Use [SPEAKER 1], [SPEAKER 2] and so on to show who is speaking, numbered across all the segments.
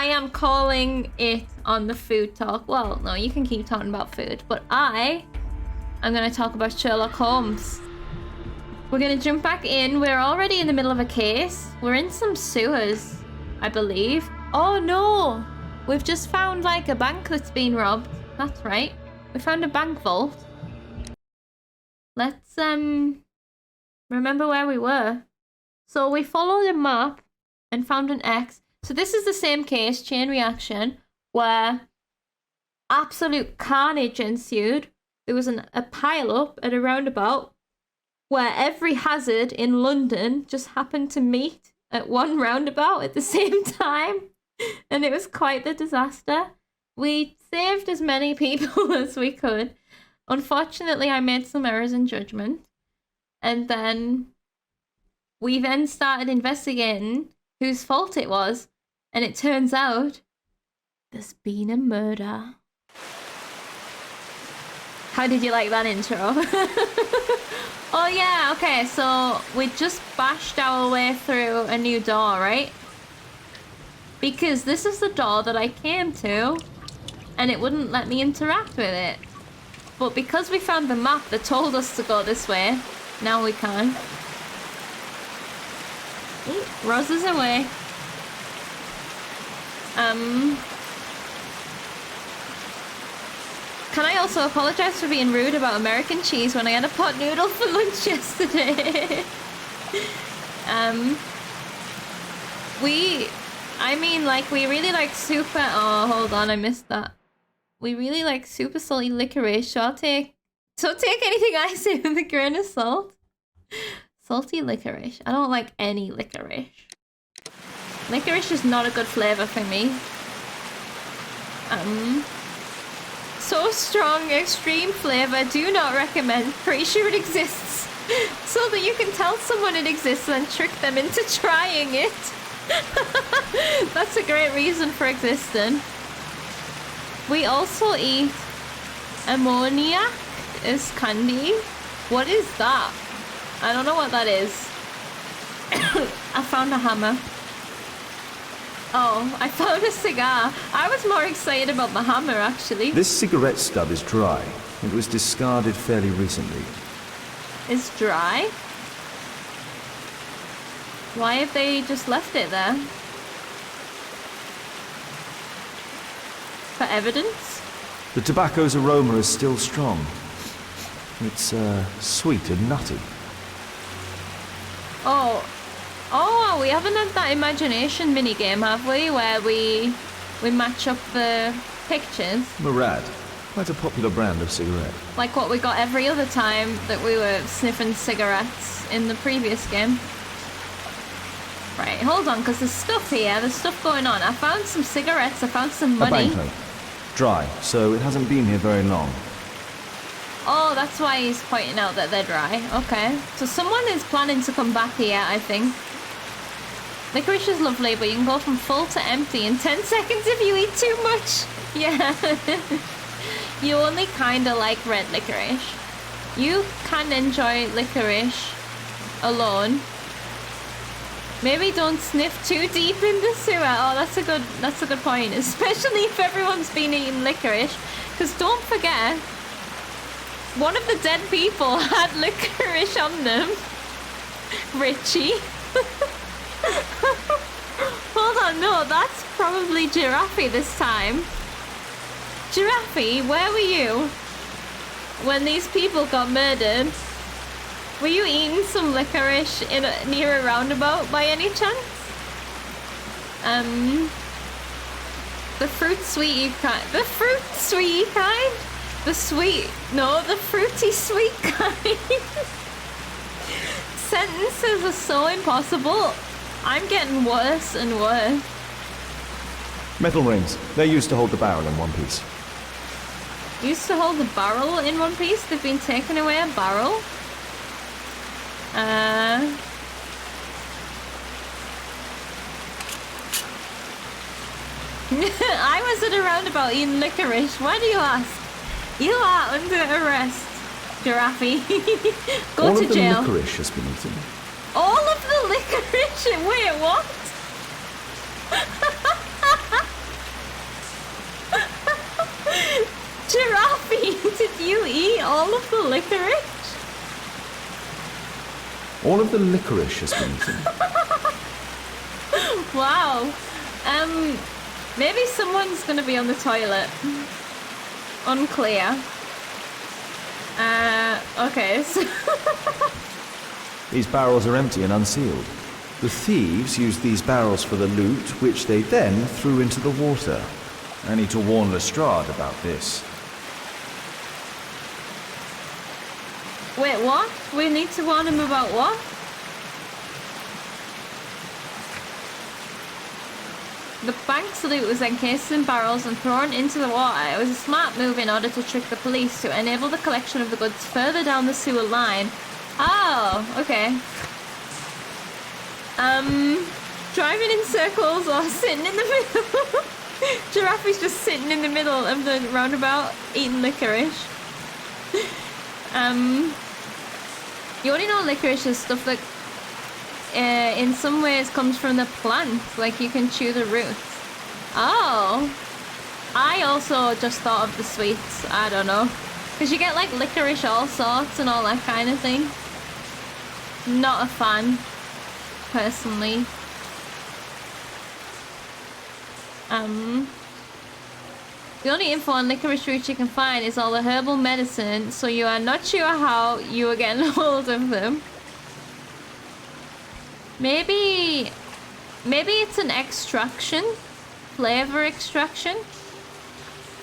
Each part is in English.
[SPEAKER 1] I am calling it on the food talk. Well, no, you can keep talking about food, but I'm gonna talk about Sherlock Holmes. We're gonna jump back in. We're already in the middle of a case. We're in some sewers, I believe. Oh no! We've just found like a bank that's been robbed. That's right. We found a bank vault. Let's remember where we were. So we followed a map and found an X. So this is the same case, chain reaction, where absolute carnage ensued. There was a pile-up at a roundabout where every hazard in London just happened to meet at one roundabout at the same time. And it was quite the disaster. We saved as many people as we could. Unfortunately, I made some errors in judgment. And then we then started investigating whose fault it was. And it turns out there's been a murder. How did you like that intro? Oh yeah, okay, so we just bashed our way through a new door, right? Because this is the door that I came to, and it wouldn't let me interact with it. But because we found the map that told us to go this way, now we can. Ooh, Roz is away. Can I also apologize for being rude about American cheese when I had a pot noodle for lunch yesterday? We really like super... Oh, hold on, I missed that. We really like super salty licorice, so take anything I say with a grain of salt. Salty licorice. I don't like any licorice. Licorice is not a good flavor for me. So strong, extreme flavor, do not recommend. Pretty sure it exists. So that you can tell someone it exists and trick them into trying it. That's a great reason for existing. We also eat ammoniac as candy. What is that? I don't know what that is. I found a hammer. Oh, I found a cigar. I was more excited about the hammer, actually.
[SPEAKER 2] This cigarette stub is dry. It was discarded fairly recently.
[SPEAKER 1] It's dry? Why have they just left it there? For evidence?
[SPEAKER 2] The tobacco's aroma is still strong. It's sweet and nutty.
[SPEAKER 1] Oh, we haven't had that imagination minigame, have we? Where we match up the pictures.
[SPEAKER 2] Murad, quite a popular brand of cigarette.
[SPEAKER 1] Like what we got every other time that we were sniffing cigarettes in the previous game. Right, hold on, because there's stuff here. There's stuff going on. I found some cigarettes. I found some money.
[SPEAKER 2] A banknote. Dry, so it hasn't been here very long.
[SPEAKER 1] Oh, that's why he's pointing out that they're dry. Okay. So someone is planning to come back here, I think. Licorice is lovely, but you can go from full to empty in 10 seconds if you eat too much. Yeah. You only kind of like red licorice. You can enjoy licorice alone. Maybe don't sniff too deep in the sewer. Oh, that's a good point. Especially if everyone's been eating licorice. Because don't forget, one of the dead people had licorice on them. Richie. Hold on, no, that's probably Giraffe this time. Giraffe, where were you when these people got murdered? Were you eating some licorice near a roundabout by any chance? The fruit sweetie kind. The fruit sweetie kind? The fruity sweet kind. Sentences are so impossible. I'm getting worse and worse.
[SPEAKER 2] Metal rings. They're used to hold the barrel in one piece.
[SPEAKER 1] Used to hold the barrel in one piece? They've been taking away a barrel? I was at a roundabout eating licorice. Why do you ask? You are under arrest, Giraffe. Go to jail.
[SPEAKER 2] All of the licorice has been eaten.
[SPEAKER 1] All of the licorice? Wait, what? of the licorice?
[SPEAKER 2] All of the licorice has been eaten.
[SPEAKER 1] Wow. Maybe someone's gonna be on the toilet. Unclear. Okay, so...
[SPEAKER 2] These barrels are empty and unsealed. The thieves used these barrels for the loot, which they then threw into the water. I need to warn Lestrade about this.
[SPEAKER 1] Wait, what? We need to warn him about what? The bank's loot was encased in barrels and thrown into the water. It was a smart move in order to trick the police to enable the collection of the goods further down the sewer line. Oh, okay. Driving in circles or sitting in the middle. Giraffe is just sitting in the middle of the roundabout eating licorice. You only know licorice is stuff that in some ways comes from the plant, like you can chew the roots. Oh, I also just thought of the sweets. I don't know, because you get like licorice all sorts and all that kind of thing. Not a fan, personally. The only info on licorice roots you can find is all the herbal medicine, so you are not sure how you are getting hold of them. Maybe it's an extraction, flavor extraction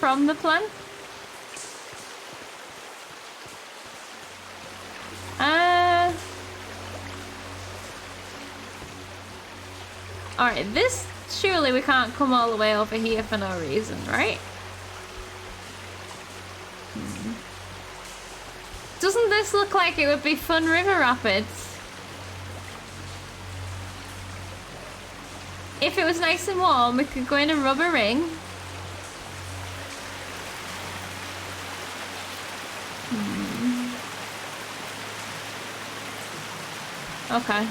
[SPEAKER 1] from the plant. Alright, this, surely we can't come all the way over here for no reason, right? Doesn't this look like it would be fun river rapids? If it was nice and warm, we could go in and rub a ring. Okay.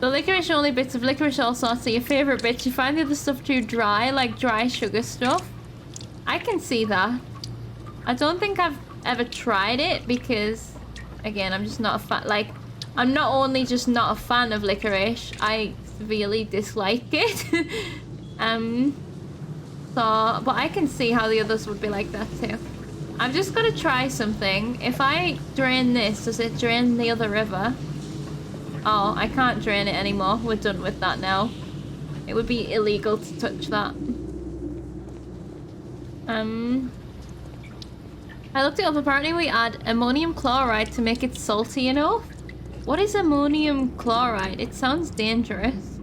[SPEAKER 1] The licorice only bits of licorice all sorts are your favourite bits. You find the other stuff too dry, like dry sugar stuff. I can see that. I don't think I've ever tried it because, again, I'm just not a fan. Like, I'm not only just not a fan of licorice, I severely dislike it. But I can see how the others would be like that too. I'm just gonna try something. If I drain this, does it drain the other river? Oh, I can't drain it anymore. We're done with that now. It would be illegal to touch that. I looked it up. Apparently we add ammonium chloride to make it salty enough. What is ammonium chloride? It sounds dangerous.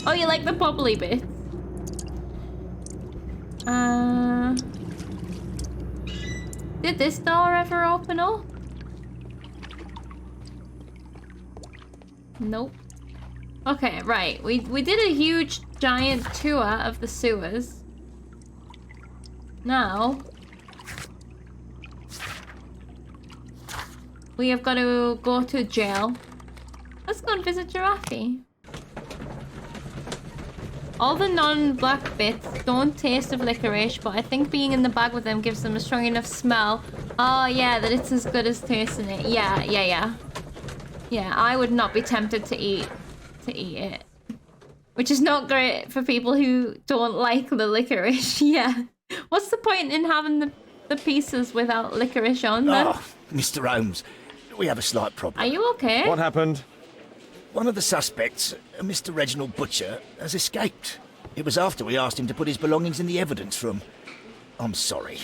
[SPEAKER 1] Oh, you like the bubbly bits? Did this door ever open up? Nope. Okay, right. We did a huge giant tour of the sewers. Now we have got to go to jail. Let's go and visit Giraffe. All the non-black bits don't taste of licorice, but I think being in the bag with them gives them a strong enough smell. Oh yeah, that it's as good as tasting it. Yeah, I would not be tempted to eat it. Which is not great for people who don't like the licorice. Yeah. What's the point in having the pieces without licorice on them?
[SPEAKER 3] Oh, Mr. Holmes, we have a slight problem.
[SPEAKER 1] Are you okay?
[SPEAKER 4] What happened?
[SPEAKER 3] One of the suspects, Mr. Reginald Butcher, has escaped. It was after we asked him to put his belongings in the evidence room. I'm sorry.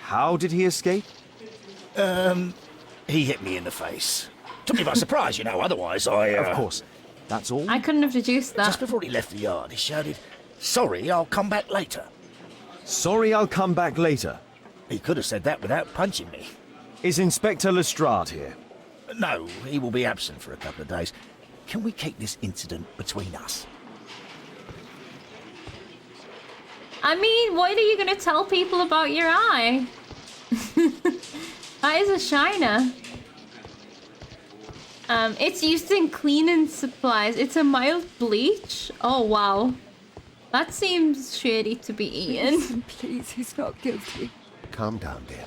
[SPEAKER 4] How did he escape?
[SPEAKER 3] He hit me in the face. Took me by surprise, you know, otherwise I...
[SPEAKER 4] Of course. That's all?
[SPEAKER 1] I couldn't have deduced that.
[SPEAKER 3] Just before he left the yard, he shouted, "Sorry, I'll come back later."
[SPEAKER 4] Sorry, I'll come back later.
[SPEAKER 3] He could have said that without punching me.
[SPEAKER 4] Is Inspector Lestrade here?
[SPEAKER 3] No, he will be absent for a couple of days. Can we keep this incident between us?
[SPEAKER 1] I mean, what are you going to tell people about your eye? That is a shiner. It's used in cleaning supplies. It's a mild bleach. Oh, wow. That seems shady to be eaten.
[SPEAKER 5] Listen, please, he's not guilty.
[SPEAKER 6] Calm down, dear.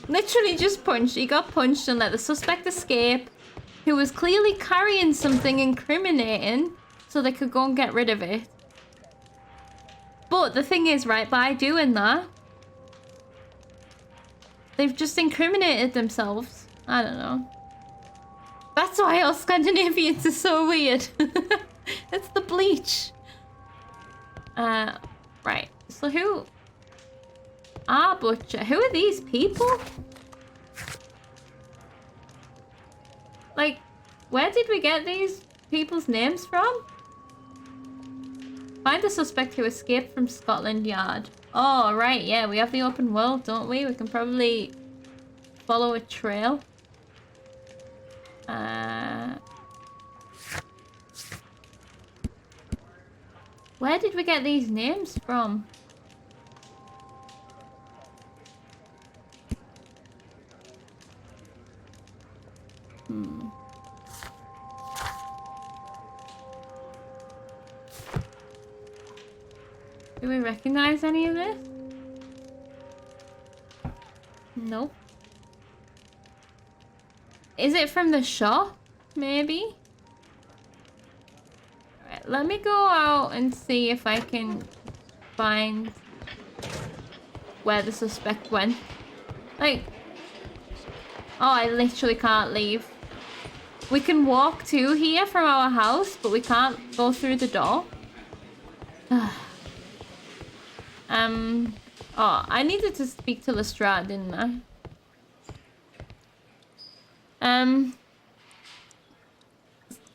[SPEAKER 1] Literally just punched. He got punched and let the suspect escape, who was clearly carrying something incriminating, so they could go and get rid of it. But the thing is, right, by doing that, they've just incriminated themselves. I don't know. That's why all Scandinavians are so weird. It's the bleach. Right. So who? Ah, butcher. Who are these people? Like, where did we get these people's names from? Find the suspect who escaped from Scotland Yard. Oh, right. Yeah, we have the open world, don't we? We can probably follow a trail. Where did we get these names from? Do we recognize any of this? Nope. Is it from the shop? Maybe? Alright, let me go out and see if I can find where the suspect went. Like, oh, I literally can't leave. We can walk to here from our house, but we can't go through the door. Oh, I needed to speak to Lestrade, didn't I?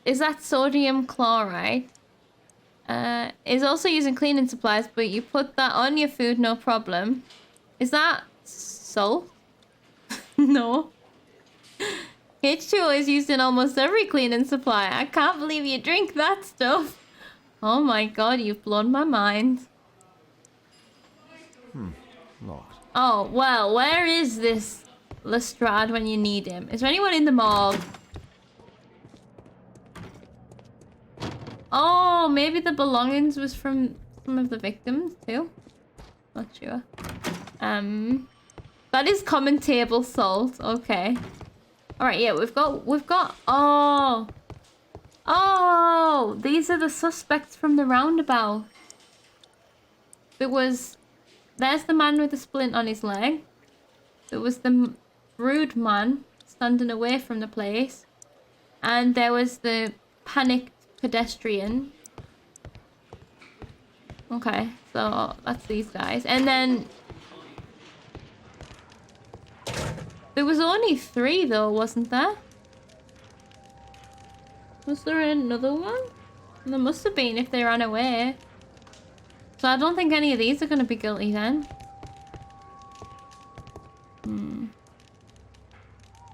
[SPEAKER 1] Is that sodium chloride? Is also using cleaning supplies, but you put that on your food, no problem. Is that salt? No. H2O is used in almost every cleaning supply. I can't believe you drink that stuff. Oh my god, you've blown my mind.
[SPEAKER 4] Locked.
[SPEAKER 1] Oh, well, where is this Lestrade when you need him? Is there anyone in the morgue? Oh, maybe the belongings was from some of the victims too. Not sure. That is common table salt. Okay. All right. Yeah, we've got. Oh, these are the suspects from the roundabout. There's the man with the splint on his leg. There was the rude man standing away from the place, and there was the panicked pedestrian. Okay, so that's these guys. And then there was only 3 though, wasn't there? Was there another one? There must have been if they ran away. So I don't think any of these are going to be guilty then.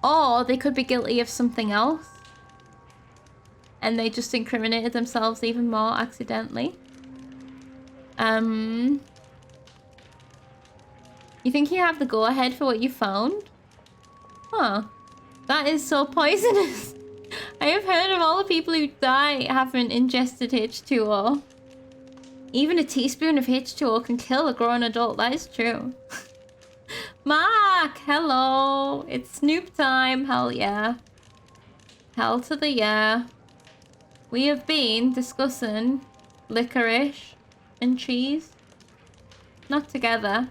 [SPEAKER 1] Or they could be guilty of something else. And they just incriminated themselves even more accidentally. You think you have the go-ahead for what you found? Huh. That is so poisonous. I have heard of all the people who die having ingested H2O. Even a teaspoon of H2O can kill a grown adult. That is true. Mark, hello. It's Snoop time. Hell yeah. Hell to the yeah. We have been discussing licorice and cheese. Not together.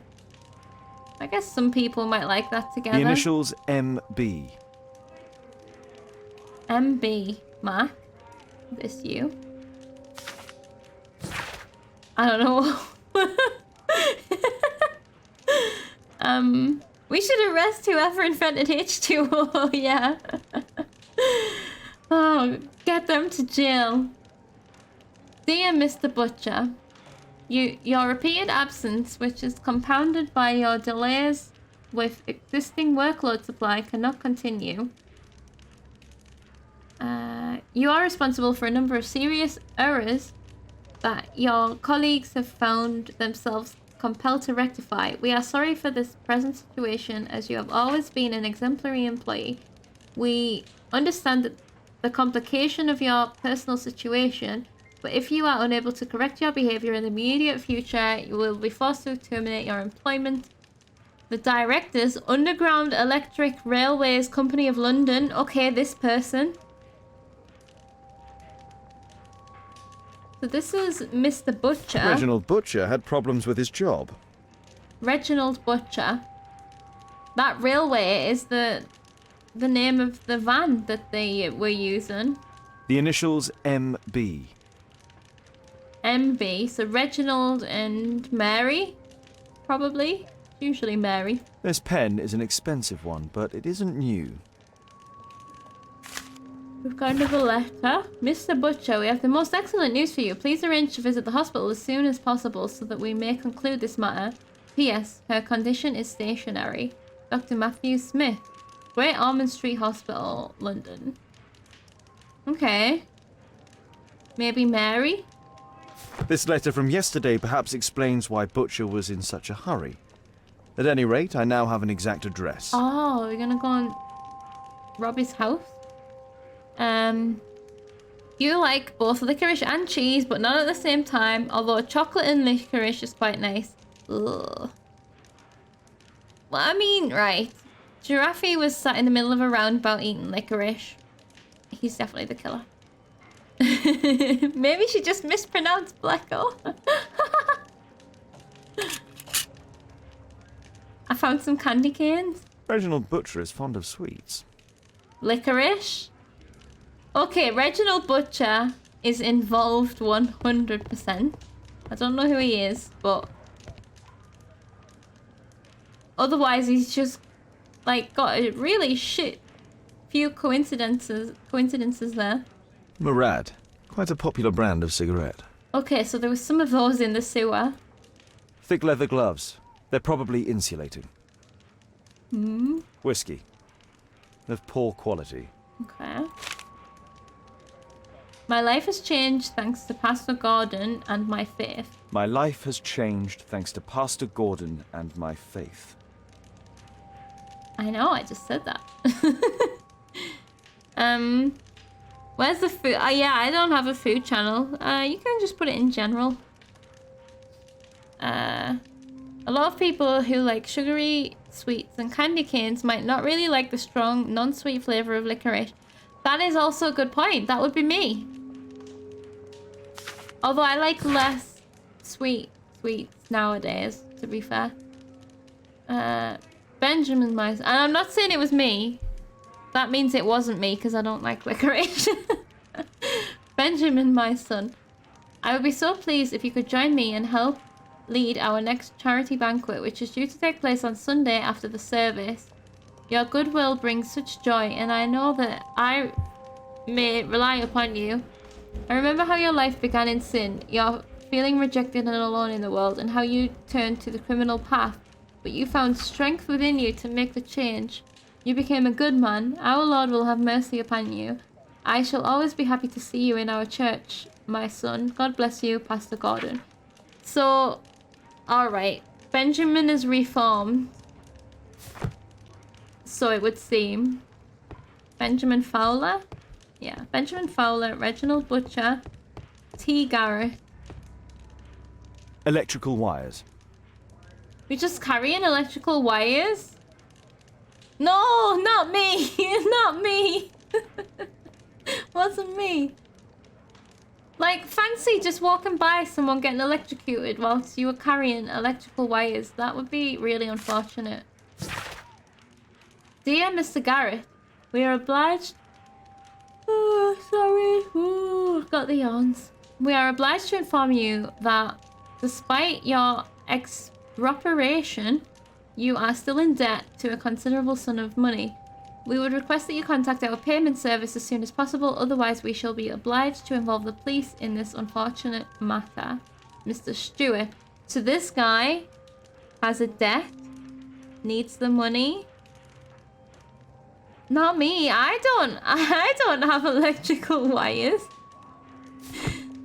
[SPEAKER 1] I guess some people might like that together.
[SPEAKER 4] The initials MB.
[SPEAKER 1] MB. Mark. This you. I don't know. We should arrest whoever invented H2O. Yeah. Oh, get them to jail. Dear Mr. Butcher, your repeated absence, which is compounded by your delays with existing workload supply, cannot continue. You are responsible for a number of serious errors that your colleagues have found themselves compelled to rectify. We are sorry for this present situation, as you have always been an exemplary employee. We understand that the complication of your personal situation But if you are unable to correct your behaviour in the immediate future, you will be forced to terminate your employment. The directors, Underground Electric Railways Company of London. Okay, this person. So this is Mr. Butcher.
[SPEAKER 2] Reginald Butcher had problems with his job.
[SPEAKER 1] Reginald Butcher. That railway is the name of the van that they were using.
[SPEAKER 4] The initials MB.
[SPEAKER 1] MB. So Reginald and Mary, probably. Usually Mary.
[SPEAKER 4] This pen is an expensive one, but it isn't new.
[SPEAKER 1] We've got another letter. Mr. Butcher, we have the most excellent news for you. Please arrange to visit the hospital as soon as possible so that we may conclude this matter. P.S. Her condition is stationary. Dr. Matthew Smith, Great Ormond Street Hospital, London. Okay. Maybe Mary?
[SPEAKER 4] This letter from yesterday perhaps explains why Butcher was in such a hurry. At any rate, I now have an exact address.
[SPEAKER 1] Oh, we're gonna go and rob his house? You like both licorice and cheese, but not at the same time, although chocolate and licorice is quite nice. Ugh. Well, I mean, right. Giraffe was sat in the middle of a roundabout eating licorice. He's definitely the killer. Maybe she just mispronounced Blacko. I found some candy canes.
[SPEAKER 4] Reginald Butcher is fond of sweets.
[SPEAKER 1] Licorice. Okay, Reginald Butcher is involved 100%. I don't know who he is, but otherwise he's just like got a really shit few coincidences there.
[SPEAKER 4] Murad, quite a popular brand of cigarette.
[SPEAKER 1] Okay, so there was some of those in the sewer.
[SPEAKER 4] Thick leather gloves. They're probably insulating. Whiskey. Of poor quality.
[SPEAKER 1] Okay. My life has changed thanks to Pastor Gordon and my faith.
[SPEAKER 4] My life has changed thanks to Pastor Gordon and my faith.
[SPEAKER 1] I know, I just said that. Where's the food? Yeah, I don't have a food channel. You can just put it in general. A lot of people who like sugary sweets and candy canes might not really like the strong, non-sweet flavor of licorice. That is also a good point. That would be me. Although I like less sweets nowadays, to be fair. Benjamin, and I'm not saying it was me. That means it wasn't me because I don't like licorice. Benjamin, my son. I would be so pleased if you could join me and help lead our next charity banquet, which is due to take place on Sunday after the service. Your goodwill brings such joy, and I know that I may rely upon you. I remember how your life began in sin, your feeling rejected and alone in the world, and how you turned to the criminal path, but you found strength within you to make the change. You became a good man. Our Lord will have mercy upon you. I shall always be happy to see you in our church, my son. God bless you, Pastor Gordon. So, alright. Benjamin is reformed. So it would seem. Benjamin Fowler? Yeah, Benjamin Fowler, Reginald Butcher, T. Garrett.
[SPEAKER 4] Electrical wires.
[SPEAKER 1] We just carrying electrical wires? No, not me! Not me! Wasn't me. Like, fancy just walking by someone getting electrocuted whilst you were carrying electrical wires. That would be really unfortunate. Dear Mr. Garrett, we are obliged... Oh, sorry. Ooh, got the yawns. We are obliged to inform you that despite your expropriation, you are still in debt to a considerable sum of money. We would request that you contact our payment service as soon as possible, otherwise we shall be obliged to involve the police in this unfortunate matter. Mr. Stewart. So this guy has a debt, needs the money. Not me. I don't have electrical wires.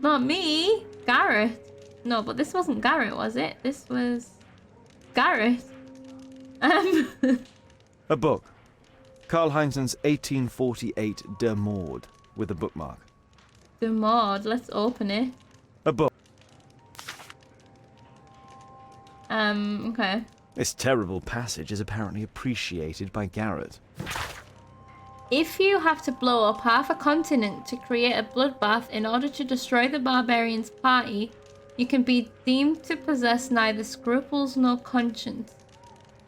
[SPEAKER 1] Not me. Garrett. No, but this wasn't Garrett, was it? This was Garrett.
[SPEAKER 4] A book. Karl Heinzen's 1848 Der Mord, with a bookmark.
[SPEAKER 1] The mod. Let's open it.
[SPEAKER 4] A book.
[SPEAKER 1] Okay.
[SPEAKER 4] This terrible passage is apparently appreciated by Garrett.
[SPEAKER 1] If you have to blow up half a continent to create a bloodbath in order to destroy the barbarians' party, you can be deemed to possess neither scruples nor conscience.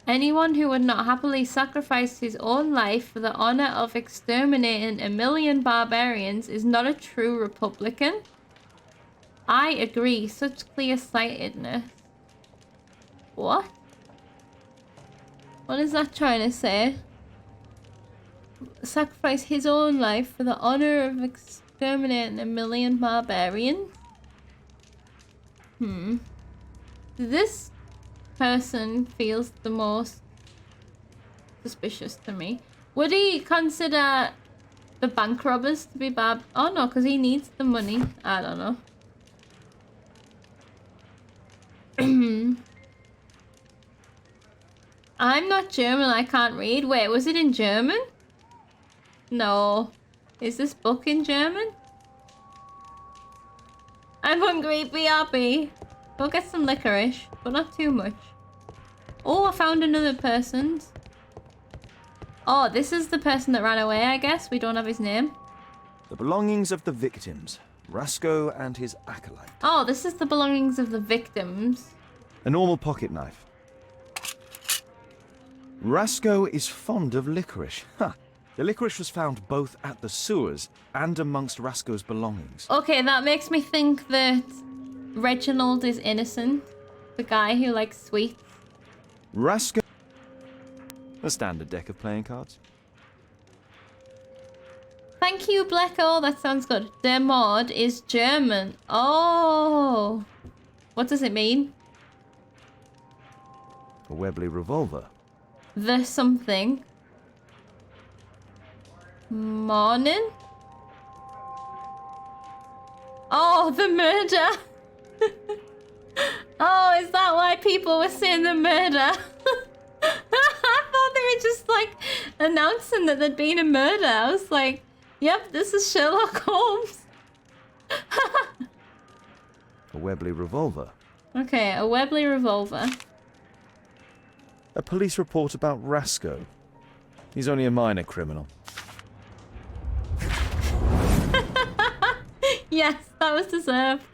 [SPEAKER 1] Anyone who would not happily sacrifice his own life for the honor of exterminating 1,000,000 barbarians is not a true Republican. I agree, such clear-sightedness. What? What is that trying to say? Sacrifice his own life for the honor of exterminating 1,000,000 barbarians? This person feels the most suspicious to me. Would he consider the bank robbers to be Oh no, because he needs the money. I don't know. I'm not German, I can't read. Wait, was it in German? No. Is this book in German? I'm hungry, BRB. Go get some licorice, but not too much. Oh, I found another person's. Oh, this is the person that ran away, I guess. We don't have his name.
[SPEAKER 4] The belongings of the victims. Rasco and his acolyte.
[SPEAKER 1] Oh, this is the belongings of the victims.
[SPEAKER 4] A normal pocket knife. Rasco is fond of licorice. Ha! The licorice was found both at the sewers and amongst Rasco's belongings.
[SPEAKER 1] Okay, that makes me think that Reginald is innocent. The guy who likes sweets.
[SPEAKER 4] Rasco... A standard deck of playing cards.
[SPEAKER 1] Thank you, Blacko. That sounds good. The mod is German. Oh. What does it mean?
[SPEAKER 4] A Webley revolver.
[SPEAKER 1] The something. Morning? Oh, the murder. Oh, is that why people were saying the murder? I thought they were just like announcing that there'd been a murder. I was like, yep, this is Sherlock Holmes.
[SPEAKER 4] A Webley revolver.
[SPEAKER 1] Okay, a Webley revolver.
[SPEAKER 4] A police report about Rasco. He's only a minor criminal.
[SPEAKER 1] Yes, that was deserved.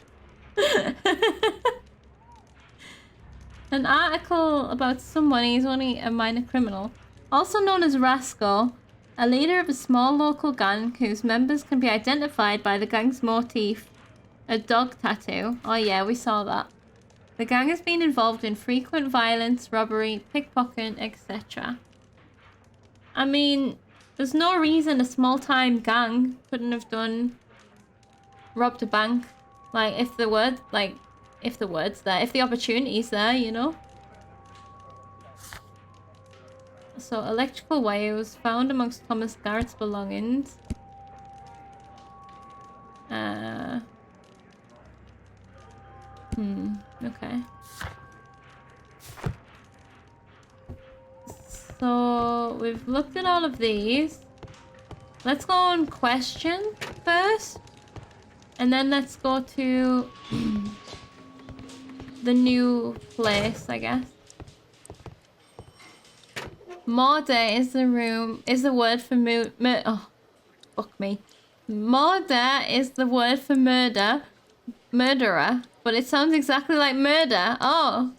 [SPEAKER 1] An article about someone, he's only a minor criminal. Also known as Rasco, a leader of a small local gang whose members can be identified by the gang's motif, a dog tattoo. Oh yeah, we saw that. The gang has been involved in frequent violence, robbery, pickpocketing, etc. I mean, there's no reason a small-time gang couldn't have robbed a bank. Like, if the word's there, if the opportunity's there, you know? So, electrical wire was found amongst Thomas Garrett's belongings. Okay. So, we've looked at all of these. Let's go on question first. And then let's go to the new place, I guess. Murder is the word for oh, fuck me. Murder is the word for murderer, but it sounds exactly like murder. Oh.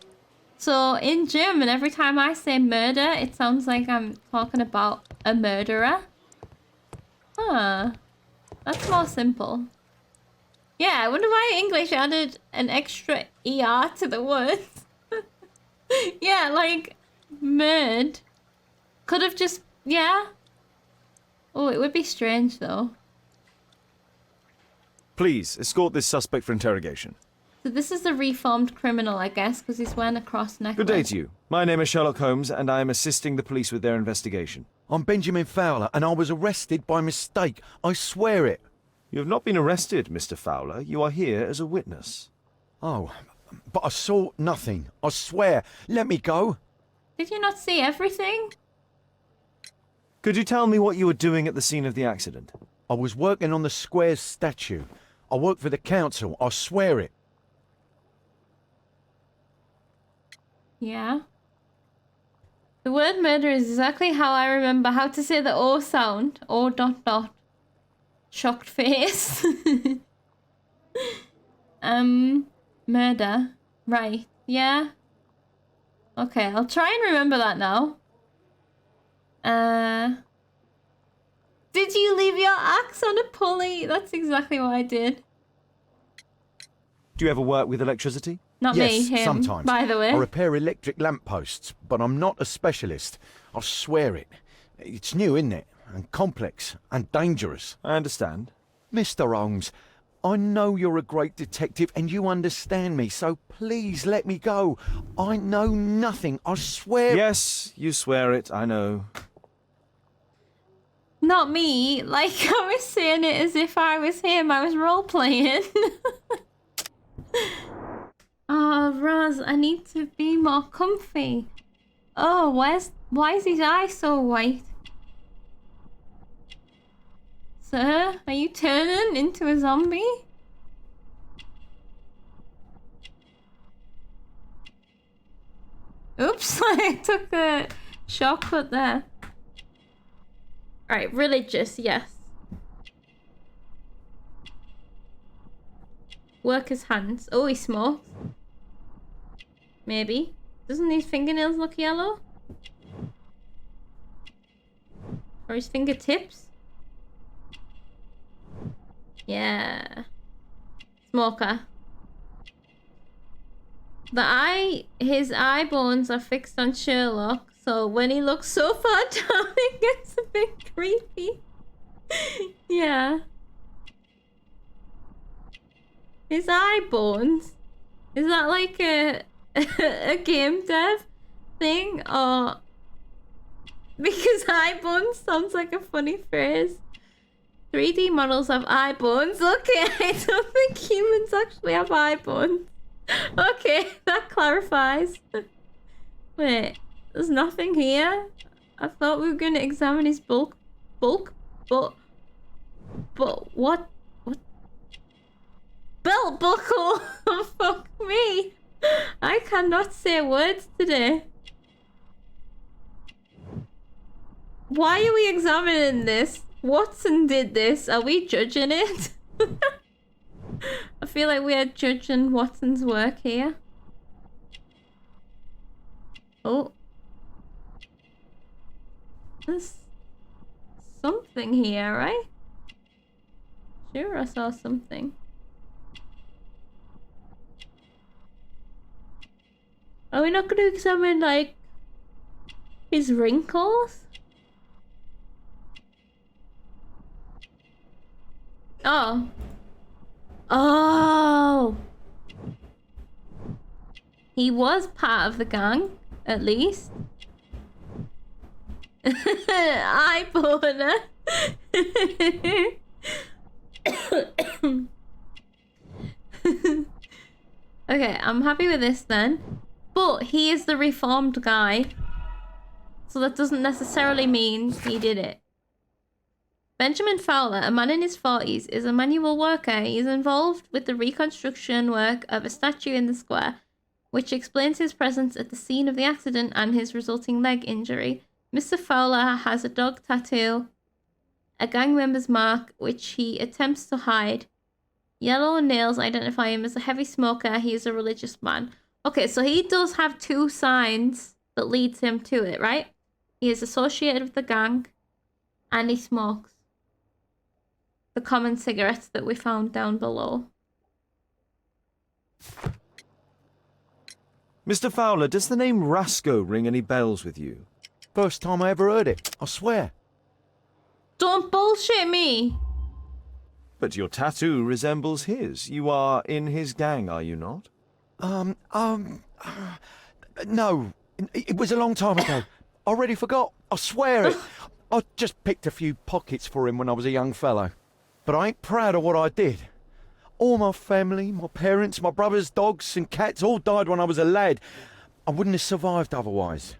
[SPEAKER 1] So in German, every time I say murder, it sounds like I'm talking about a murderer. Huh. That's more simple. Yeah, I wonder why English added an extra ER to the words. Yeah, like, murd. Could have just, yeah. Oh, it would be strange, though.
[SPEAKER 4] Please, escort this suspect for interrogation.
[SPEAKER 1] So this is the reformed criminal, I guess, because he's wearing a cross necklace.
[SPEAKER 4] Good day to you. My name is Sherlock Holmes, and I am assisting the police with their investigation.
[SPEAKER 6] I'm Benjamin Fowler, and I was arrested by mistake. I swear it.
[SPEAKER 4] You have not been arrested, Mr. Fowler. You are here as a witness.
[SPEAKER 6] Oh, but I saw nothing. I swear. Let me go.
[SPEAKER 1] Did you not see everything?
[SPEAKER 4] Could you tell me what you were doing at the scene of the accident?
[SPEAKER 6] I was working on the square's statue. I work for the council, I swear it.
[SPEAKER 1] Yeah. The word murder is exactly how I remember how to say the O sound. O dot dot. Shocked face. Murder. Right. Yeah. Okay, I'll try and remember that now. Did you leave your axe on a pulley? That's exactly what I did.
[SPEAKER 4] Do you ever work with electricity?
[SPEAKER 1] Not
[SPEAKER 6] Yes,
[SPEAKER 1] me, him,
[SPEAKER 6] sometimes.
[SPEAKER 1] by the way.
[SPEAKER 6] I repair electric lampposts, but I'm not a specialist. I swear it. It's new, isn't it? And complex and dangerous.
[SPEAKER 4] I understand.
[SPEAKER 6] Mr. Holmes, I know you're a great detective and you understand me, so please let me go. I know nothing, I swear.
[SPEAKER 4] Yes, you swear it, I know.
[SPEAKER 1] Not me. Like, I was saying it as if I was him. I was role-playing. Oh, Roz, I need to be more comfy. Oh, why is his eye so white? Sir, are you turning into a zombie? Oops, I took a shortcut there. Alright, religious, yes. Worker's hands. Oh, he smokes. Maybe. Doesn't his fingernails look yellow? Or his fingertips? Yeah. Smoker. His eye bones are fixed on Sherlock, so when he looks so far down, it gets a bit creepy. Yeah. His eye bones? Is that like a a game dev thing, or because eye bones sounds like a funny phrase? 3D models have eye bones. Okay, I don't think humans actually have eye bones. Okay, that clarifies. Wait, there's nothing here? I thought we were going to examine his bulk, but what? Belt buckle! Oh, fuck me! I cannot say words today. Why are we examining this? Watson did this. Are we judging it? I feel like we are judging Watson's work here. Oh. There's something here, right? Sure, I saw something. Are we not going to examine, like, his wrinkles? Oh. Oh! He was part of the gang, at least. Eye boner. Okay, I'm happy with this then. But he is the reformed guy. So that doesn't necessarily mean he did it. Benjamin Fowler, a man in his 40s, is a manual worker. He is involved with the reconstruction work of a statue in the square, which explains his presence at the scene of the accident and his resulting leg injury. Mr. Fowler has a dog tattoo, a gang member's mark, which he attempts to hide. Yellow nails identify him as a heavy smoker. He is a religious man. Okay, so he does have two signs that leads him to it, right? He is associated with the gang, and he smokes the common cigarettes that we found down below.
[SPEAKER 4] Mr. Fowler, does the name Rasco ring any bells with you?
[SPEAKER 6] First time I ever heard it, I swear.
[SPEAKER 1] Don't bullshit me!
[SPEAKER 4] But your tattoo resembles his. You are in his gang, are you not?
[SPEAKER 6] No. It was a long time ago. I already forgot. I swear it. I just picked a few pockets for him when I was a young fellow. But I ain't proud of what I did. All my family, my parents, my brothers, dogs and cats all died when I was a lad. I wouldn't have survived otherwise.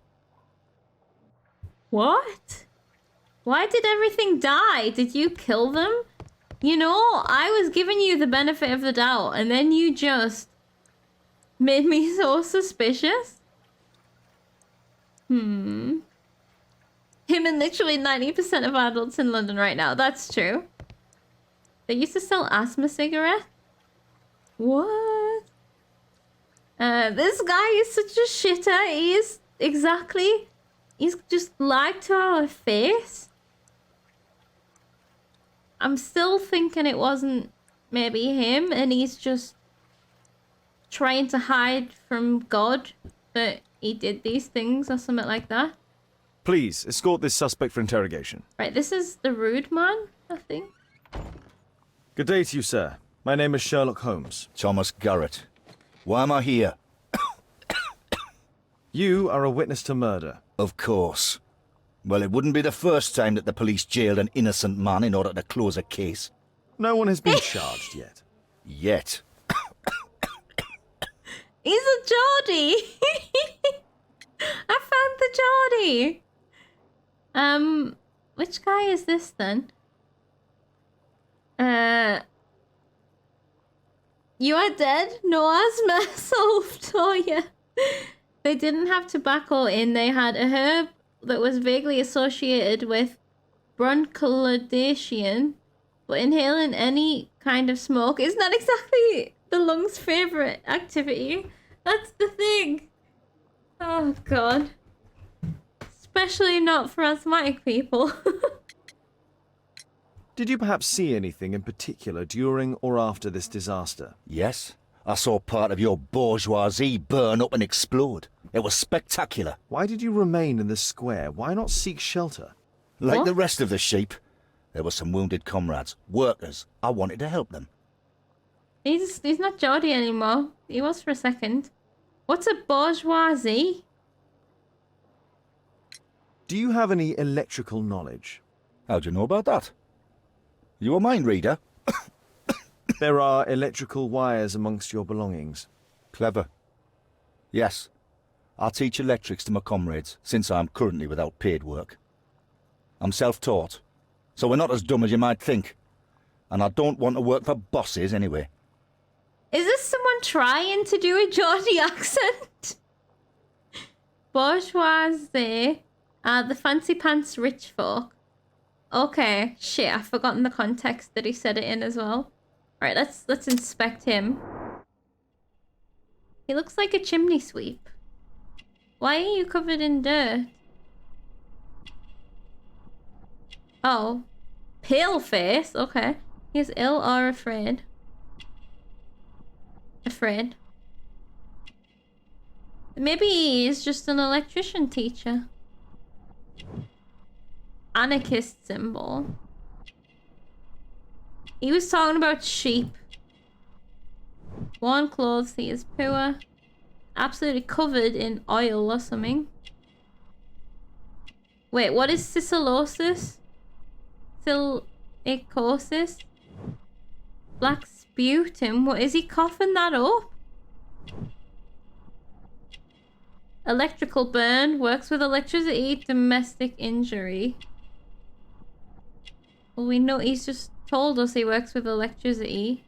[SPEAKER 1] What? Why did everything die? Did you kill them? You know, I was giving you the benefit of the doubt, and then you just made me so suspicious. Him and literally 90% of adults in London right now. That's true. They used to sell asthma cigarettes. What? This guy is such a shitter. He is exactly. He's just lied to our face. I'm still thinking it wasn't maybe him, and he's just trying to hide from God that he did these things or something like that.
[SPEAKER 4] Please, escort this suspect for interrogation.
[SPEAKER 1] Right, this is the rude man, I think.
[SPEAKER 4] Good day to you, sir. My name is Sherlock Holmes.
[SPEAKER 3] Thomas Garrett. Why am I here?
[SPEAKER 4] You are a witness to murder.
[SPEAKER 3] Of course. Well, it wouldn't be the first time that the police jailed an innocent man in order to close a case.
[SPEAKER 4] No one has been charged yet.
[SPEAKER 3] Yet.
[SPEAKER 1] He's a Geordie. I found the Geordie. Which guy is this then? You are dead. No asthma solved. Oh yeah. They didn't have tobacco in. They had a herb that was vaguely associated with bronchodilation, but inhaling any kind of smoke is not exactly the lungs' favorite activity. That's the thing. Oh god. Especially not for asthmatic people.
[SPEAKER 4] Did you perhaps see anything in particular during or after this disaster?
[SPEAKER 3] Yes, I saw part of your bourgeoisie burn up and explode. It was spectacular.
[SPEAKER 4] Why did you remain in the square? Why not seek shelter?
[SPEAKER 3] Like
[SPEAKER 1] What?
[SPEAKER 3] the rest of the sheep, there were some wounded comrades, workers. I wanted to help them.
[SPEAKER 1] He's not Geordie anymore. He was for a second. What's a bourgeoisie?
[SPEAKER 4] Do you have any electrical knowledge?
[SPEAKER 3] How do you know about that? You a mind reader?
[SPEAKER 4] There are electrical wires amongst your belongings.
[SPEAKER 3] Clever. Yes. I teach electrics to my comrades, since I'm currently without paid work. I'm self-taught, so we're not as dumb as you might think. And I don't want to work for bosses anyway.
[SPEAKER 1] Is this someone trying to do a Geordie accent? Bourgeoisie are the fancy pants rich folk. Okay, shit, I've forgotten the context that he said it in as well. Alright, let's inspect him. He looks like a chimney sweep. Why are you covered in dirt? Oh. Pale face, okay. He's ill or afraid. Afraid. Maybe he's just an electrician teacher. Anarchist symbol. He was talking about sheep. Worn clothes, he is poor. Absolutely covered in oil or something. Wait, what is silicosis? Silicosis? Black sputum? What, is he coughing that up? Electrical burn. Works with electricity. Domestic injury. Well, we know he's just told us he works with electricity.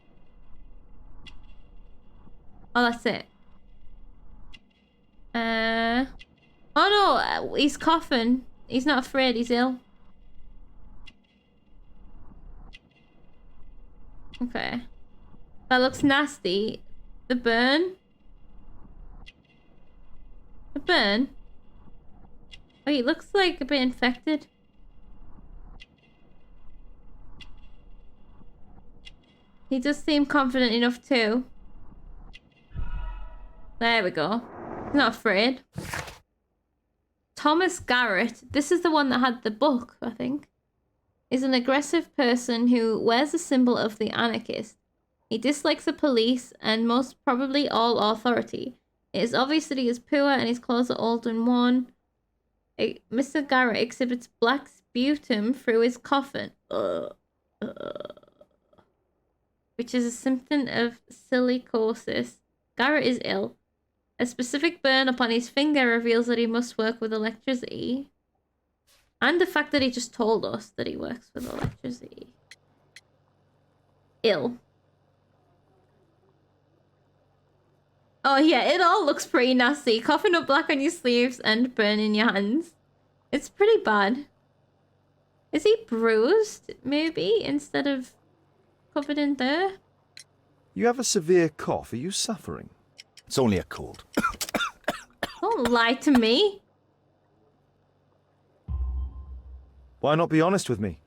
[SPEAKER 1] Oh, that's it. Oh no, he's coughing. He's not afraid, he's ill. Okay. That looks nasty. The burn? The burn? Oh, he looks like a bit infected. He does seem confident enough too. There we go. He's not afraid. Thomas Garrett, this is the one that had the book, I think, is an aggressive person who wears the symbol of the anarchist. He dislikes the police and most probably all authority. It is obvious that he is poor and his clothes are old and worn. Mr. Garrett exhibits black sputum through his coffin. Which is a symptom of silicosis. Garrett is ill. A specific burn upon his finger reveals that he must work with electricity. And the fact that he just told us that he works with electricity. ill. Oh yeah, it all looks pretty nasty. Coughing up black on your sleeves and burning your hands. It's pretty bad. Is he bruised, maybe, instead of covered in dirt?
[SPEAKER 4] You have a severe cough. Are you suffering?
[SPEAKER 3] It's only a cold.
[SPEAKER 1] Don't lie to me.
[SPEAKER 4] Why not be honest with me?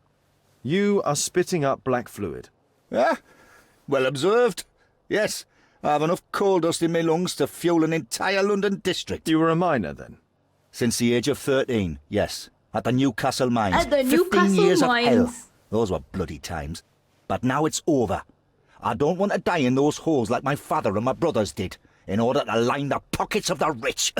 [SPEAKER 4] You are spitting up black fluid.
[SPEAKER 3] Ah, well observed. Yes, I have enough coal dust in my lungs to fuel an entire London district.
[SPEAKER 4] You were a miner then?
[SPEAKER 3] Since the age of 13, yes. At the Newcastle mines.
[SPEAKER 1] At the
[SPEAKER 3] 15
[SPEAKER 1] Newcastle
[SPEAKER 3] years of hell.
[SPEAKER 1] mines.
[SPEAKER 3] Those were bloody times. But now it's over. I don't want to die in those holes like my father and my brothers did, in order to line the pockets of the rich.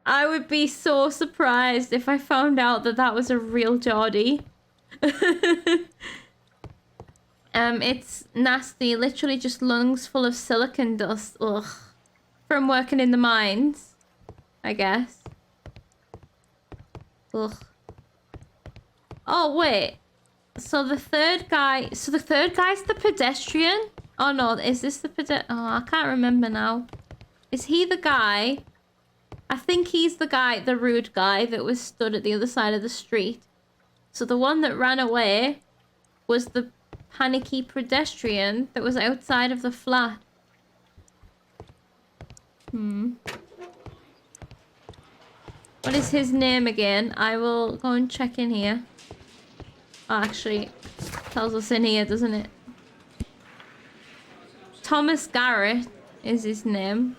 [SPEAKER 1] I would be so surprised if I found out that that was a real Geordie. It's nasty. Literally just lungs full of silicon dust. Ugh. From working in the mines, I guess. Ugh. Oh, wait. So the third guy... So the third guy's the pedestrian? Oh, no. Is this the pedestrian? Oh, I can't remember now. Is he the guy... I think he's the guy, the rude guy that was stood at the other side of the street. So the one that ran away was the panicky pedestrian that was outside of the flat. What is his name again? I will go and check in here. Oh, actually, tells us in here, doesn't it? Thomas Garrett is his name.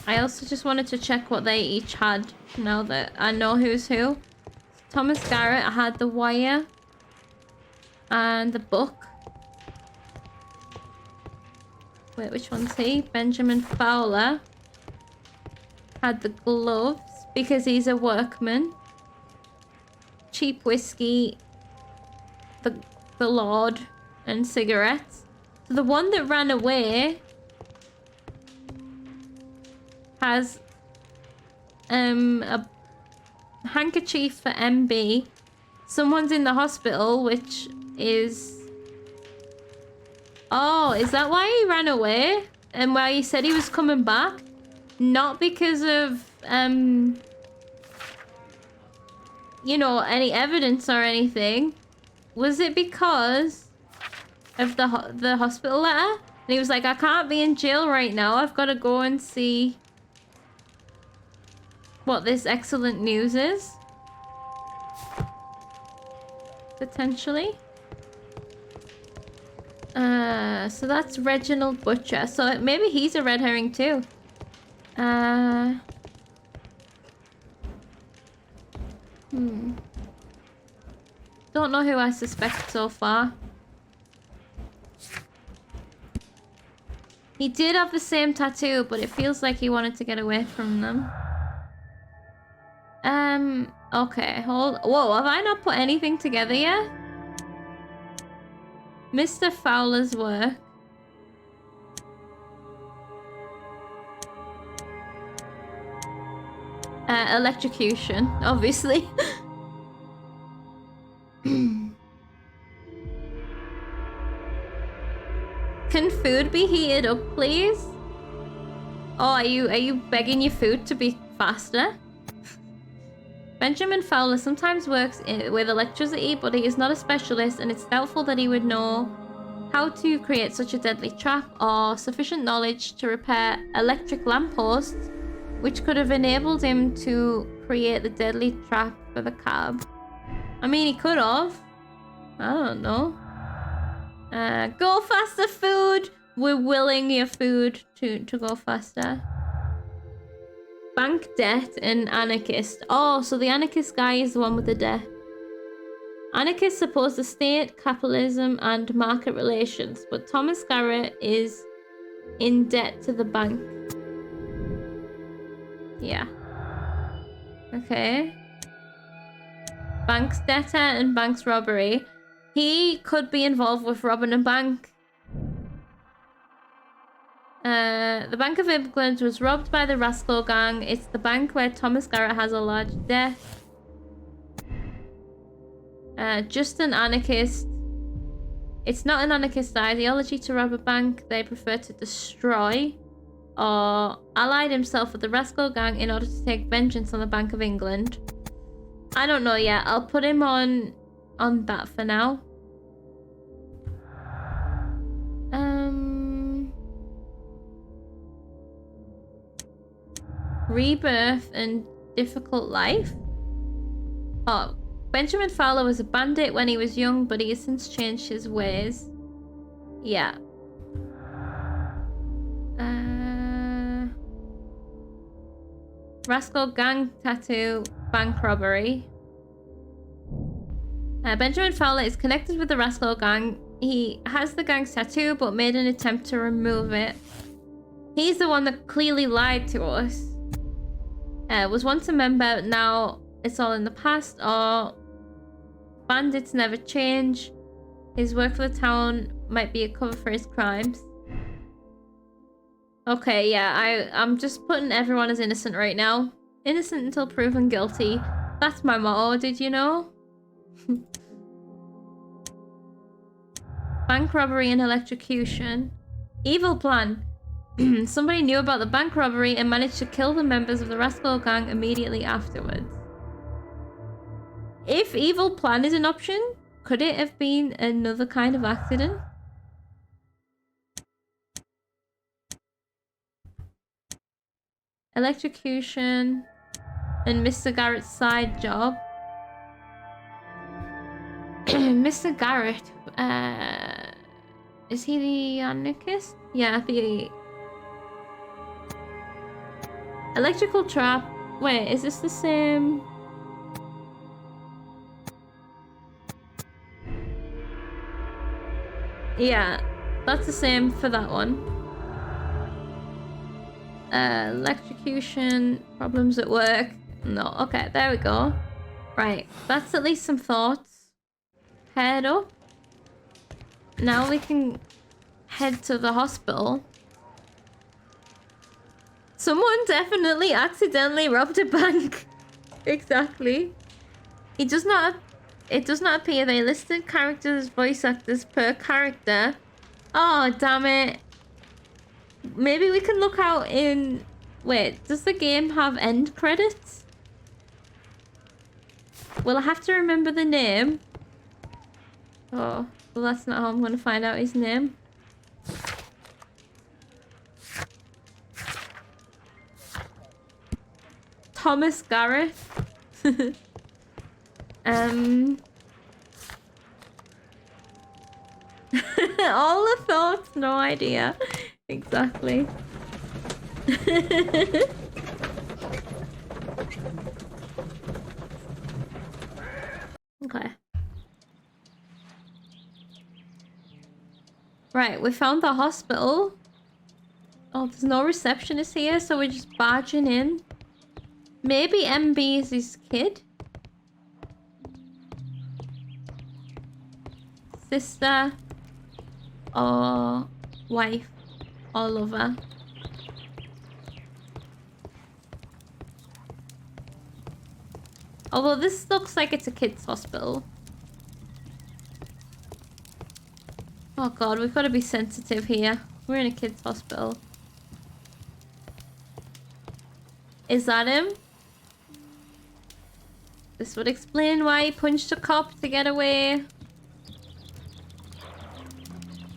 [SPEAKER 1] I also just wanted to check what they each had now that I know who's who. Thomas Garrett had the wire and the book. Wait, which one's he? Benjamin Fowler had the gloves because he's a workman. Cheap whiskey, the Lord, and cigarettes. So the one that ran away has a handkerchief for MB. Someone's in the hospital, which is... Oh, is that why he ran away? And why he said he was coming back? Not because of, you know, any evidence or anything. Was it because of the hospital letter? And he was like, I can't be in jail right now. I've got to go and see what this excellent news is. Potentially. So that's Reginald Butcher. So maybe he's a red herring too. Don't know who I suspect so far. He did have the same tattoo, but it feels like he wanted to get away from them. Okay, hold... Whoa, have I not put anything together yet? Mr. Fowler's work. Electrocution, obviously. Can food be heated up, please? Oh, are you begging your food to be faster? Benjamin Fowler sometimes works with electricity, but he is not a specialist, and it's doubtful that he would know how to create such a deadly trap or sufficient knowledge to repair electric lampposts, which could have enabled him to create the deadly trap for the cab. I mean, he could have. I don't know. Go faster, food! We're willing your food to go faster. Bank debt and anarchist. Oh, so the anarchist guy is the one with the debt. Anarchists oppose the state, capitalism, and market relations, but Thomas Garrett is in debt to the bank. Yeah. Okay. Bank's debtor and bank's robbery. He could be involved with robbing a bank. The Bank of England was robbed by the Rascal Gang. It's the bank where Thomas Garrett has a large debt. Just an anarchist. It's not an anarchist ideology to rob a bank. They prefer to destroy, or allied himself with the Rascal Gang in order to take vengeance on the Bank of England. I don't know yet. I'll put him on that for now. Rebirth and difficult life. Oh, Benjamin Fowler was a bandit when he was young, but he has since changed his ways. Yeah. Rascal Gang tattoo, bank robbery. Benjamin Fowler is connected with the Rascal Gang. He has the gang's tattoo, but made an attempt to remove it. He's the one that clearly lied to us. Was once a member, now it's all in the past, or bandits never change. His work for the town might be a cover for his crimes. Okay, yeah, I'm just putting everyone as innocent right now. Innocent until proven guilty. That's my motto, did you know? Bank robbery and electrocution. Evil plan. Somebody knew about the bank robbery and managed to kill the members of the Rascal Gang immediately afterwards. If evil plan is an option, could it have been another kind of accident? Electrocution and Mr. Garrett's side job. Mr. Garrett, is he the anarchist? Yeah, the electrical trap. Wait, is this the same? Yeah, that's the same for that one. Electrocution, problems at work. No, okay, there we go. Right, that's at least some thoughts. Head up. Now we can head to the hospital. Someone definitely accidentally robbed a bank. Exactly. It does not appear they listed characters as voice actors per character. Oh, damn it. Maybe we can look out in... Wait, does the game have end credits? Will I have to remember the name? Oh, well that's not how I'm going to find out his name. Thomas Garrett. All the thoughts, no idea. Exactly. Okay. Right, we found the hospital. Oh, there's no receptionist here, so we're just barging in. Maybe MB is his kid? Sister? Or wife? Or lover? Although this looks like it's a kid's hospital. Oh god, we've got to be sensitive here. We're in a kid's hospital. Is that him? This would explain why he punched a cop to get away.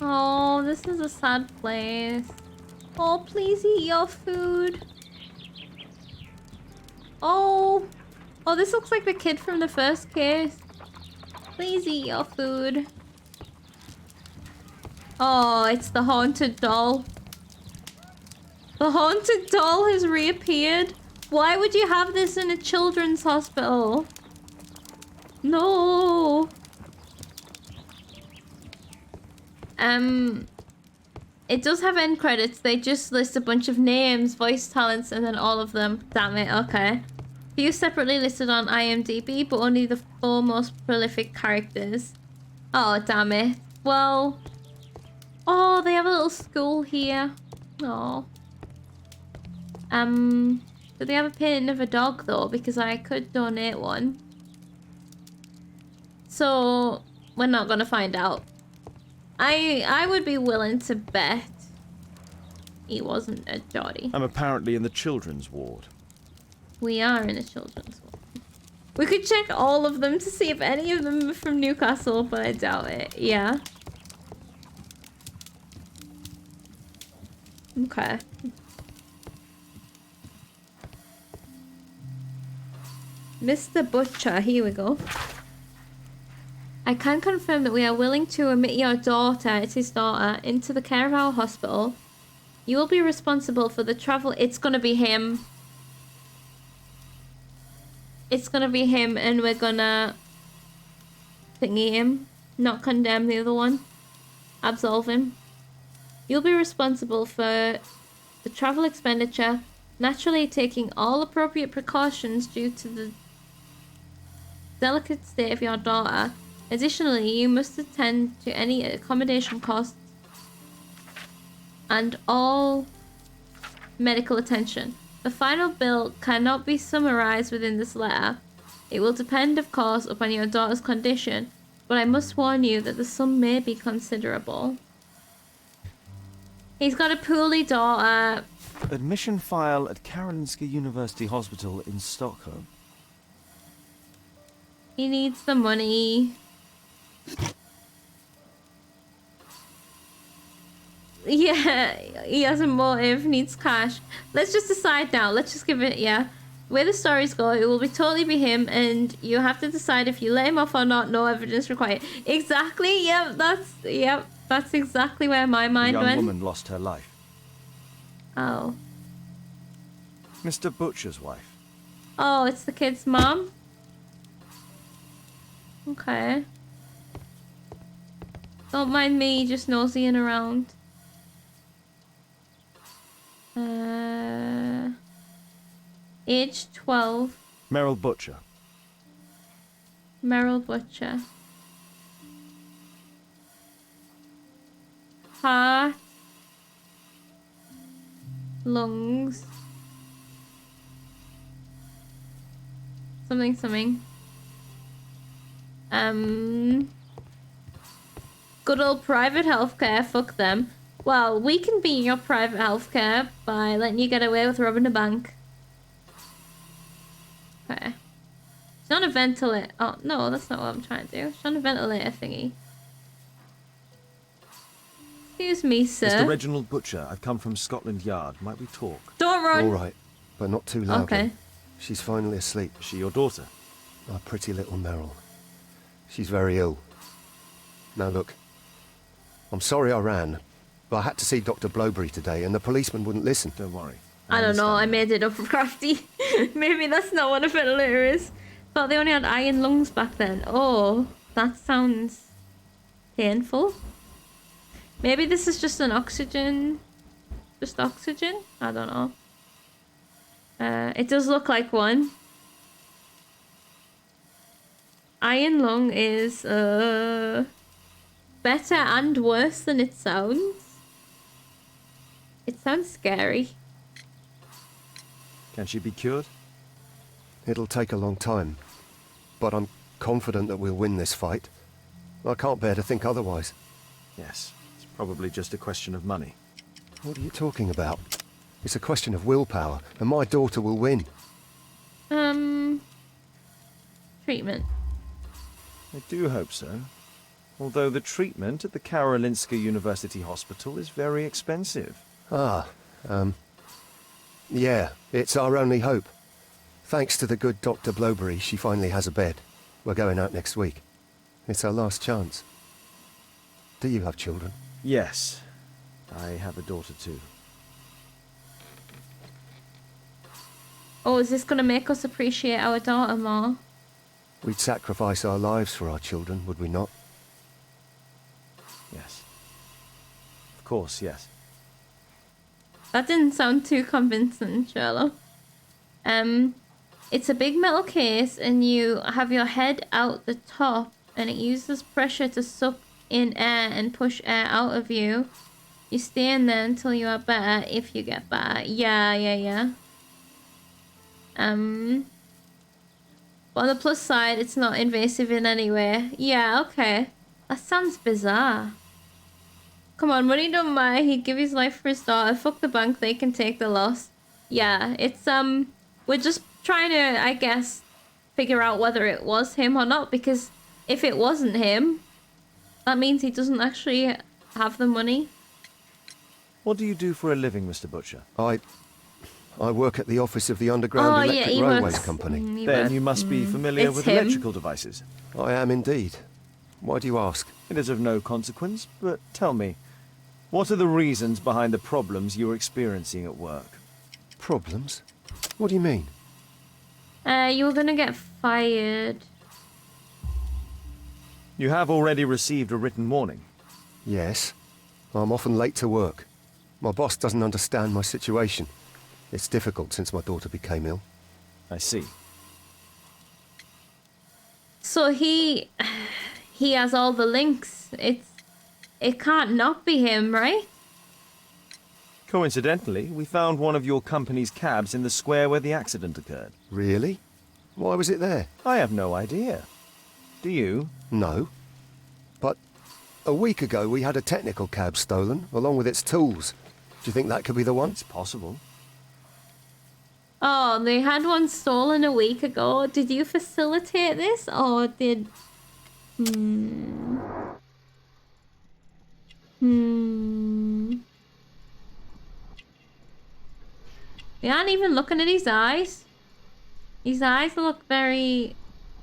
[SPEAKER 1] Oh, this is a sad place. Oh, please eat your food. Oh. Oh, this looks like the kid from the first case. Please eat your food. Oh, it's the haunted doll. The haunted doll has reappeared. Why would you have this in a children's hospital? No. It does have end credits. They just list a bunch of names, voice talents, and then all of them. Damn it, okay. Few separately listed on IMDb, but only the 4 most prolific characters. Oh, damn it. Well... Oh, they have a little school here. Oh. Do they have a painting of a dog though? Because I could donate one. So we're not gonna find out. I would be willing to bet he wasn't a Geordie.
[SPEAKER 4] I'm apparently in the children's ward.
[SPEAKER 1] We are in a children's ward. We could check all of them to see if any of them are from Newcastle, but I doubt it. Yeah. Okay. Mr. Butcher, here we go. I can confirm that we are willing to admit your daughter, it's his daughter, into the care of our hospital. You will be responsible for the travel. It's gonna be him. It's gonna be him, and we're gonna thingy him, not condemn the other one. Absolve him. You'll be responsible for the travel expenditure, naturally taking all appropriate precautions due to the delicate state of your daughter. Additionally, you must attend to any accommodation costs and all medical attention. The final bill cannot be summarized within this letter. It will depend, of course, upon your daughter's condition, but I must warn you that the sum may be considerable. He's got a poorly daughter.
[SPEAKER 4] Admission file at Karolinska University Hospital in Stockholm.
[SPEAKER 1] He needs the money. Yeah, he has a motive, needs cash. Let's just decide now. Let's just give it, yeah. Where the stories go, it will totally be him, and you have to decide if you let him off or not. No evidence required. Exactly, yep, that's exactly where my mind
[SPEAKER 4] A young
[SPEAKER 1] went.
[SPEAKER 4] woman lost her life.
[SPEAKER 1] Oh.
[SPEAKER 4] Mr. Butcher's wife.
[SPEAKER 1] Oh, it's the kid's mom? Okay. Don't mind me just nosying around. Age 12.
[SPEAKER 4] Meryl Butcher.
[SPEAKER 1] Meryl Butcher. Heart. Lungs. Something. Good old private healthcare, fuck them. Well, we can be your private healthcare by letting you get away with robbing a bank. Okay. It's on a ventilator. Oh, no, that's not what I'm trying to do. It's on a ventilator thingy. Excuse me, sir.
[SPEAKER 4] Mr. Reginald Butcher, I've come from Scotland Yard. Might we talk?
[SPEAKER 1] Don't run!
[SPEAKER 7] All right, but not too loudly.
[SPEAKER 1] Okay.
[SPEAKER 7] She's finally asleep.
[SPEAKER 4] Is she your daughter?
[SPEAKER 7] Our pretty little Meryl. She's very ill. Now look, I'm sorry I ran, but I had to see Dr. Blowberry today, and the policeman wouldn't listen.
[SPEAKER 4] Don't worry.
[SPEAKER 1] I don't know, I
[SPEAKER 4] understand.
[SPEAKER 1] made it up for crafty. Maybe that's not what a ventilator is. Thought they only had iron lungs back then. Oh, that sounds painful. Maybe this is just an oxygen. Just oxygen? I don't know. It does look like one. Iron lung is better and worse than it sounds. It sounds scary.
[SPEAKER 4] Can she be cured?
[SPEAKER 7] It'll take a long time, but I'm confident that we'll win this fight. I can't bear to think otherwise.
[SPEAKER 4] Yes. It's probably just a question of money.
[SPEAKER 7] What are you talking about? It's a question of willpower, and my daughter will win.
[SPEAKER 1] Treatment.
[SPEAKER 4] I do hope so. Although the treatment at the Karolinska University Hospital is very expensive.
[SPEAKER 7] Yeah, it's our only hope. Thanks to the good Dr. Blowberry, she finally has a bed. We're going out next week. It's our last chance. Do you have children?
[SPEAKER 4] Yes. I have a daughter too.
[SPEAKER 1] Oh, is this gonna make us appreciate our daughter more?
[SPEAKER 7] We'd sacrifice our lives for our children, would we not?
[SPEAKER 4] Yes. Of course, yes.
[SPEAKER 1] That didn't sound too convincing, Sherlock. It's a big metal case, and you have your head out the top, and it uses pressure to suck in air and push air out of you. You stay in there until you are better, if you get better. Yeah. But on the plus side, it's not invasive in any way. Yeah, okay. That sounds bizarre. Come on, money don't matter. He'd give his life for his daughter. Fuck the bank, they can take the loss. Yeah, it's, we're just trying to, I guess, figure out whether it was him or not, because if it wasn't him, that means he doesn't actually have the money.
[SPEAKER 4] What do you do for a living, Mr. Butcher?
[SPEAKER 7] I work at the office of the Underground Electric Railways Company.
[SPEAKER 4] Then you must be familiar
[SPEAKER 1] It's
[SPEAKER 4] with
[SPEAKER 1] him.
[SPEAKER 4] electrical devices.
[SPEAKER 7] I am indeed. Why do you ask?
[SPEAKER 4] It is of no consequence, but tell me, what are the reasons behind the problems you're experiencing at work?
[SPEAKER 7] Problems? What do you mean?
[SPEAKER 1] You were gonna get fired.
[SPEAKER 4] You have already received a written warning.
[SPEAKER 7] Yes. I'm often late to work. My boss doesn't understand my situation. It's difficult since my daughter became ill.
[SPEAKER 4] I see.
[SPEAKER 1] So he has all the links. It can't not be him, right?
[SPEAKER 4] Coincidentally, we found one of your company's cabs in the square where the accident occurred.
[SPEAKER 7] Really? Why was it there?
[SPEAKER 4] I have no idea. Do you?
[SPEAKER 7] No. But a week ago we had a technical cab stolen, along with its tools. Do you think that could be the one?
[SPEAKER 4] It's possible.
[SPEAKER 1] Oh, they had one stolen a week ago. Did you facilitate this, or did... We aren't even looking at his eyes. His eyes look very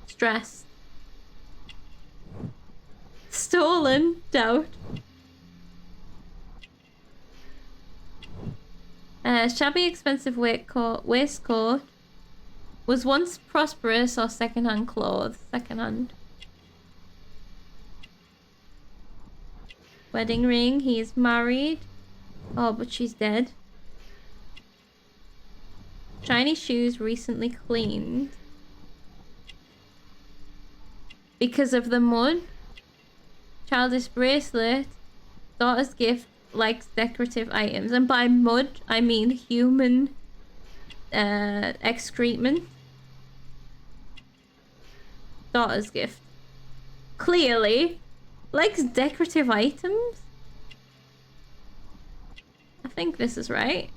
[SPEAKER 1] stressed. Stolen, doubt. Shabby expensive waistcoat was once prosperous or second-hand clothes. Second-hand. Wedding ring, he is married. Oh, but she's dead. Shiny shoes recently cleaned. Because of the mud. Childish bracelet. Daughter's gift. Likes decorative items, and by mud I mean human excrement. Daughter's gift. Clearly likes decorative items. I think this is right.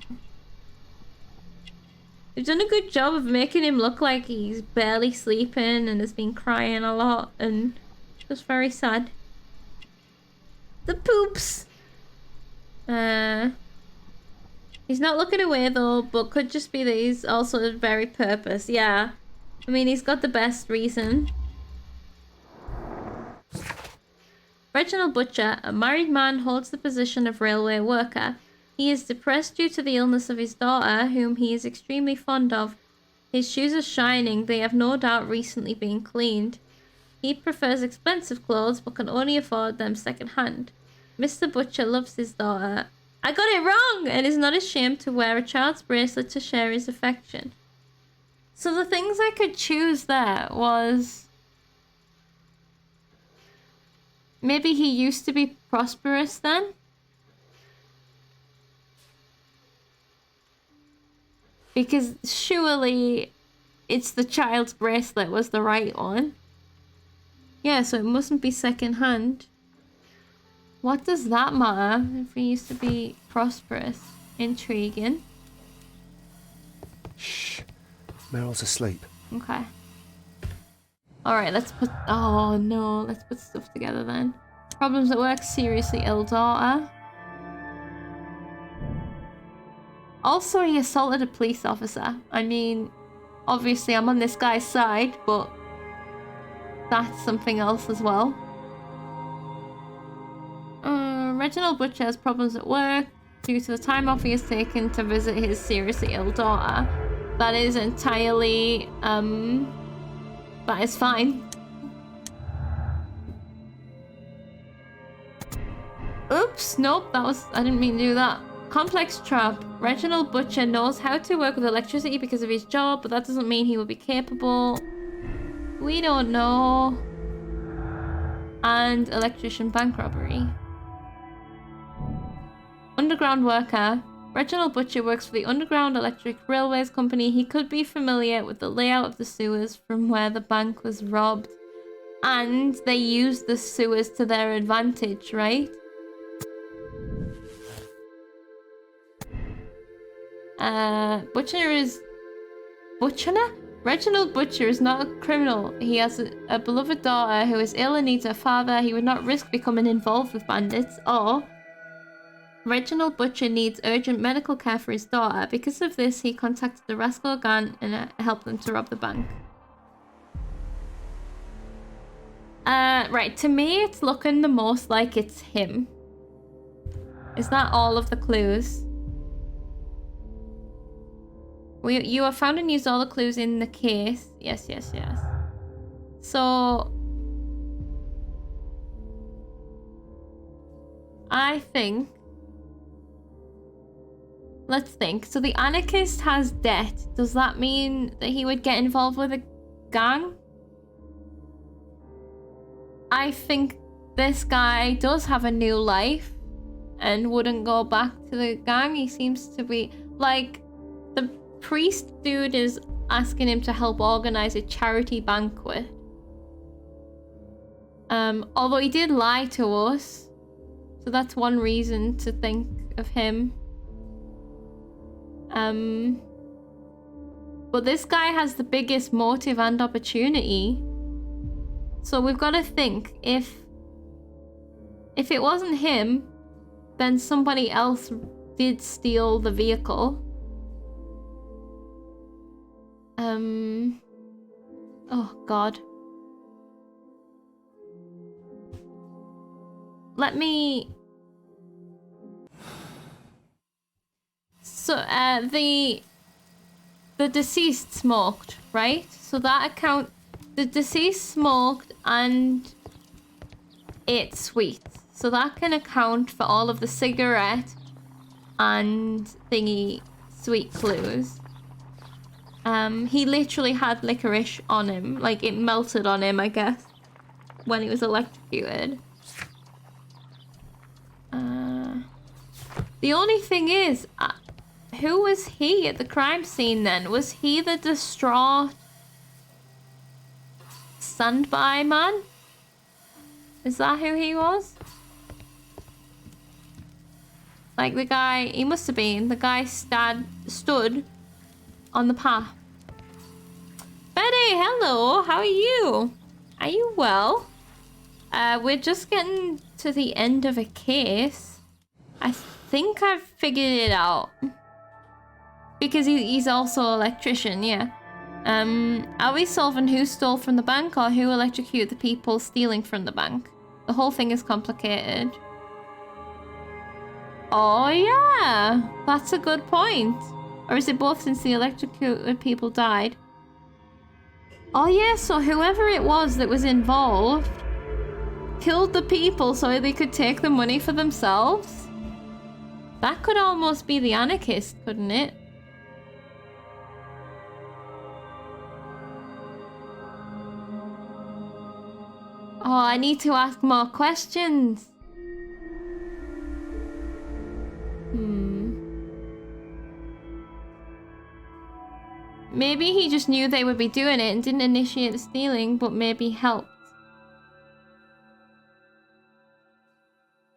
[SPEAKER 1] They've done a good job of making him look like he's barely sleeping and has been crying a lot and just very sad. The poops. He's not looking away though, but could just be that he's also very purpose. Yeah. I mean, he's got the best reason. Reginald Butcher, a married man, holds the position of railway worker. He is depressed due to the illness of his daughter, whom he is extremely fond of. His shoes are shining. They have no doubt recently been cleaned. He prefers expensive clothes, but can only afford them second-hand. Mr. Butcher loves his daughter. I got it wrong! And is not ashamed to wear a child's bracelet to share his affection. So the things I could choose there was... Maybe he used to be prosperous then? Because surely it's the child's bracelet was the right one. Yeah, so it mustn't be second-hand. What does that matter if he used to be prosperous? Intriguing.
[SPEAKER 7] Shh. Meryl's asleep.
[SPEAKER 1] Okay. Alright, let's put... Oh, no. Let's put stuff together then. Problems at work. Seriously ill daughter. Also, he assaulted a police officer. I mean, obviously I'm on this guy's side, but... that's something else as well. Reginald Butcher has problems at work due to the time off he has taken to visit his seriously ill daughter. That is entirely, that is fine. Oops, nope, I didn't mean to do that. Complex trap. Reginald Butcher knows how to work with electricity because of his job, but that doesn't mean he will be capable. We don't know. And electrician bank robbery. underground worker. Reginald Butcher works for the Underground Electric Railways Company. He could be familiar with the layout of the sewers from where the bank was robbed. And they used the sewers to their advantage, right? Reginald Butcher is not a criminal. He has a beloved daughter who is ill and needs her father. He would not risk becoming involved with bandits. Or Reginald Butcher needs urgent medical care for his daughter. Because of this, he contacted the rascal gang and helped them to rob the bank. Right, to me, it's looking the most like it's him. Is that all of the clues? You have found and used all the clues in the case. Yes. So I think... Let's think. So the anarchist has debt. Does that mean that he would get involved with a gang? I think this guy does have a new life and wouldn't go back to the gang. He seems to be like... The priest dude is asking him to help organize a charity banquet. Although he did lie to us. So that's one reason to think of him. But this guy has the biggest motive and opportunity. So we've got to think, if it wasn't him, then somebody else did steal the vehicle. Oh God. Let me... So, the deceased smoked, right? So that account... The deceased smoked and ate sweets. So that can account for all of the cigarette and thingy sweet clues. He literally had licorice on him. Like, it melted on him, I guess, when he was electrocuted. The only thing is, who was he at the crime scene then? Was he the distraught standby man? Is that who he was? Like the guy, he must have been the guy stood on the path. Betty, hello, how are you? Are you well? We're just getting to the end of a case. I think I've figured it out. Because he's also an electrician, yeah. Are we solving who stole from the bank or who electrocuted the people stealing from the bank? The whole thing is complicated. Oh yeah, that's a good point. Or is it both since the electrocuted people died? Oh yeah, so whoever it was that was involved killed the people so they could take the money for themselves? That could almost be the anarchist, couldn't it? Oh, I need to ask more questions. Maybe he just knew they would be doing it and didn't initiate the stealing, but maybe helped.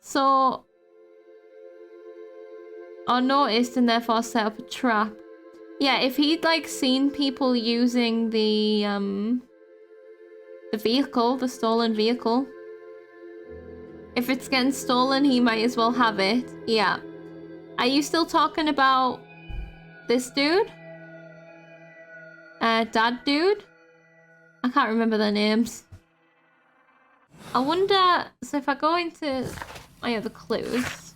[SPEAKER 1] So... or noticed and therefore set up a trap. Yeah, if he'd like seen people using the vehicle, the stolen vehicle. If it's getting stolen, he might as well have it. Yeah. Are you still talking about this dude? Dad dude? I can't remember their names. I wonder, so if I go into my other clues.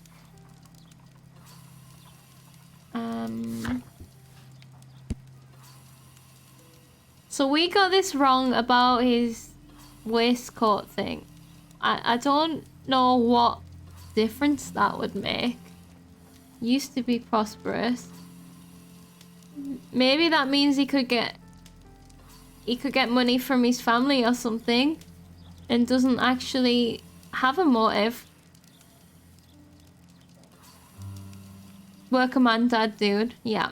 [SPEAKER 1] So we got this wrong about his waistcoat thing. I don't know what difference that would make. Used to be prosperous. Maybe that means he could get money from his family or something and doesn't actually have a motive. Worker man dad dude. Yeah.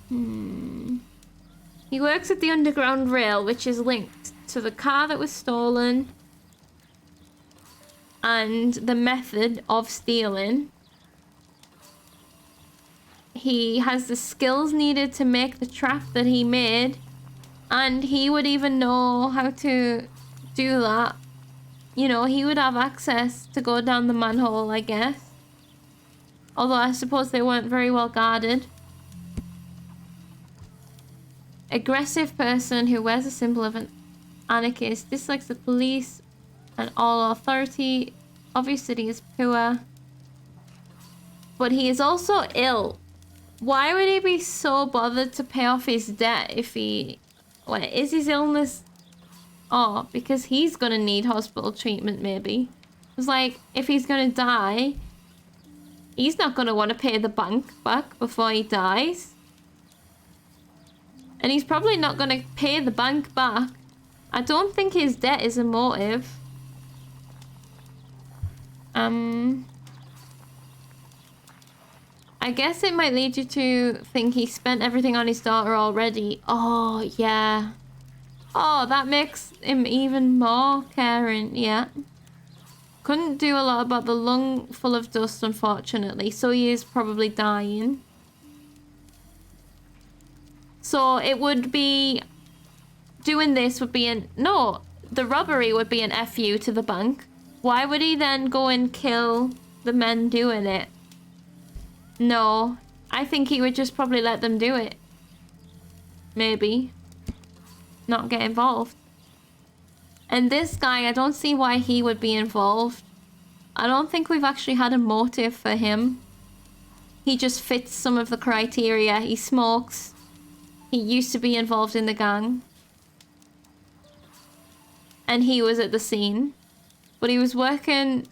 [SPEAKER 1] He works at the Underground Rail, which is linked to the car that was stolen and the method of stealing. He has the skills needed to make the trap that he made, and he would even know how to do that. You know, he would have access to go down the manhole, I guess. Although I suppose they weren't very well guarded. Aggressive person who wears a symbol of an anarchist, dislikes the police and all authority. Obviously he is poor. But he is also ill. Why would he be so bothered to pay off his debt if he... Wait, is his illness... Oh, because he's gonna need hospital treatment maybe. It's like, if he's gonna die, he's not gonna want to pay the bank back before he dies. And he's probably not gonna pay the bank back. I don't think his debt is a motive. I guess it might lead you to think he spent everything on his daughter already. Oh, yeah. Oh, that makes him even more caring, yeah. Couldn't do a lot about the lung full of dust, unfortunately, so he is probably dying. So it would be... Doing this would be an... No, the robbery would be an FU to the bank. Why would he then go and kill the men doing it? No, I think he would just probably let them do it. Maybe. Not get involved. And this guy, I don't see why he would be involved. I don't think we've actually had a motive for him. He just fits some of the criteria. He smokes. He used to be involved in the gang. And he was at the scene. But he was working...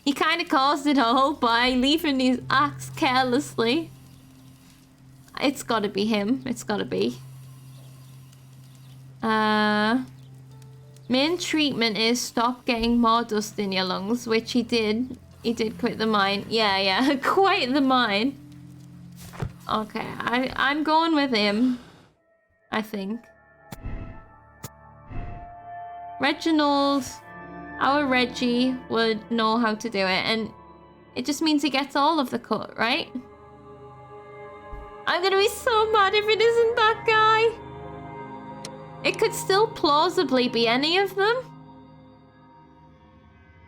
[SPEAKER 1] He kind of caused it all by leaving his axe carelessly. It's gotta be him. It's gotta be. Main treatment is stop getting more dust in your lungs, which he did. He did quit the mine. Yeah, quite the mine. Okay, I'm going with him, I think. Reginald, our Reggie, would know how to do it, and it just means he gets all of the cut, right? I'm gonna be so mad if it isn't that guy. It could still plausibly be any of them.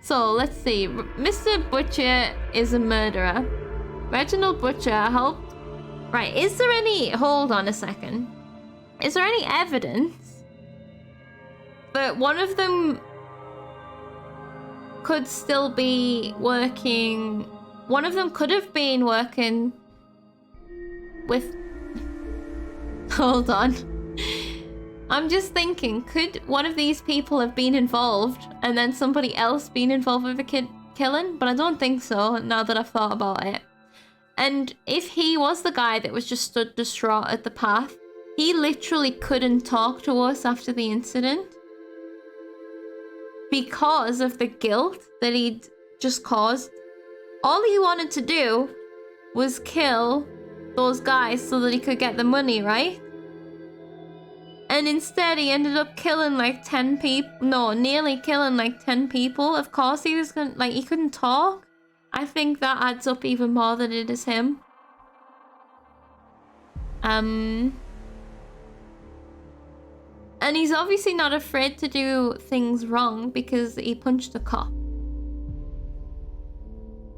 [SPEAKER 1] So, let's see. Mr. Butcher is a murderer. Reginald Butcher helped... Right, is there any... Hold on a second. Is there any evidence that one of them could still be working... One of them could have been working with... Hold on. I'm just thinking, could one of these people have been involved and then somebody else been involved with the kid killing? But I don't think so, now that I've thought about it. And if he was the guy that was just stood distraught at the path, he literally couldn't talk to us after the incident. Because of the guilt that he'd just caused. All he wanted to do was kill those guys so that he could get the money, right? And instead he ended up killing like 10 people. No, nearly killing like 10 people. Of course he was gonna, like, he couldn't talk. I think that adds up even more than it is him. And he's obviously not afraid to do things wrong because he punched a cop.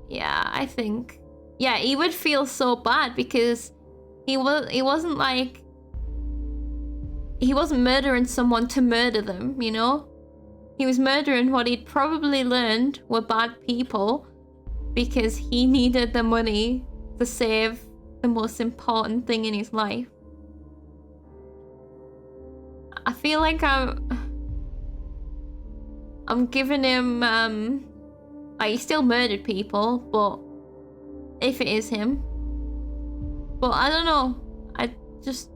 [SPEAKER 1] Yeah, I think. Yeah, he would feel so bad because he wasn't like... He wasn't murdering someone to murder them, you know? He was murdering what he'd probably learned were bad people because he needed the money to save the most important thing in his life. I feel like I'm giving him, like, he still murdered people, but if it is him. But I don't know. I just...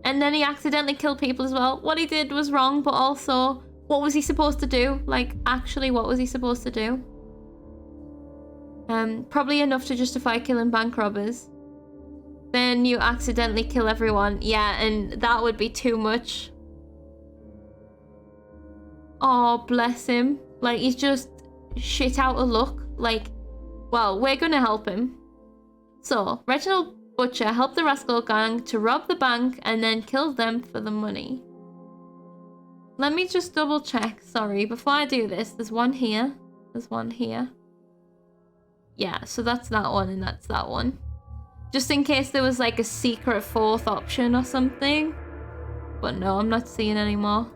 [SPEAKER 1] And then he accidentally killed people as well. What he did was wrong, but also, what was he supposed to do? Like, actually, what was he supposed to do? Probably enough to justify killing bank robbers. Then you accidentally kill everyone. Yeah, and that would be too much. Oh, bless him. Like, he's just shit out of luck. Like, well, we're gonna help him. So, Reginald Butcher helped the rascal gang to rob the bank and then killed them for the money. Let me just double check. Sorry, before I do this, there's one here. There's one here. Yeah, so that's that one and that's that one. Just in case there was like a secret fourth option or something. But no, I'm not seeing any more.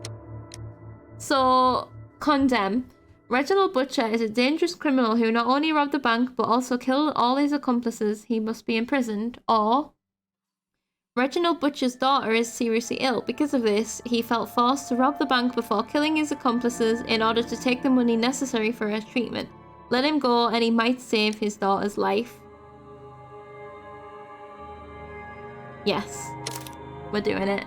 [SPEAKER 1] So, condemn. Reginald Butcher is a dangerous criminal who not only robbed the bank but also killed all his accomplices. He must be imprisoned. Or, Reginald Butcher's daughter is seriously ill. Because of this, he felt forced to rob the bank before killing his accomplices in order to take the money necessary for her treatment. Let him go and he might save his daughter's life. Yes, we're doing it.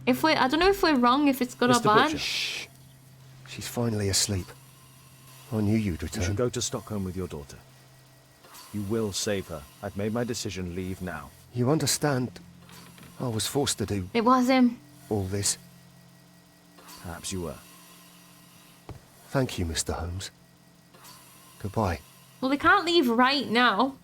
[SPEAKER 1] If I don't know if we're wrong, if it's good or
[SPEAKER 4] Mr.
[SPEAKER 1] bad.
[SPEAKER 4] Butcher.
[SPEAKER 7] Shh. She's finally asleep. I knew you'd
[SPEAKER 4] You
[SPEAKER 7] return.
[SPEAKER 4] should go to Stockholm with your daughter. You will save her. I've made my decision. Leave now.
[SPEAKER 7] You understand? I was forced to do
[SPEAKER 1] It was him.
[SPEAKER 7] all this.
[SPEAKER 4] Perhaps you were.
[SPEAKER 7] Thank you, Mr. Holmes. Goodbye.
[SPEAKER 1] Well, they can't leave right now.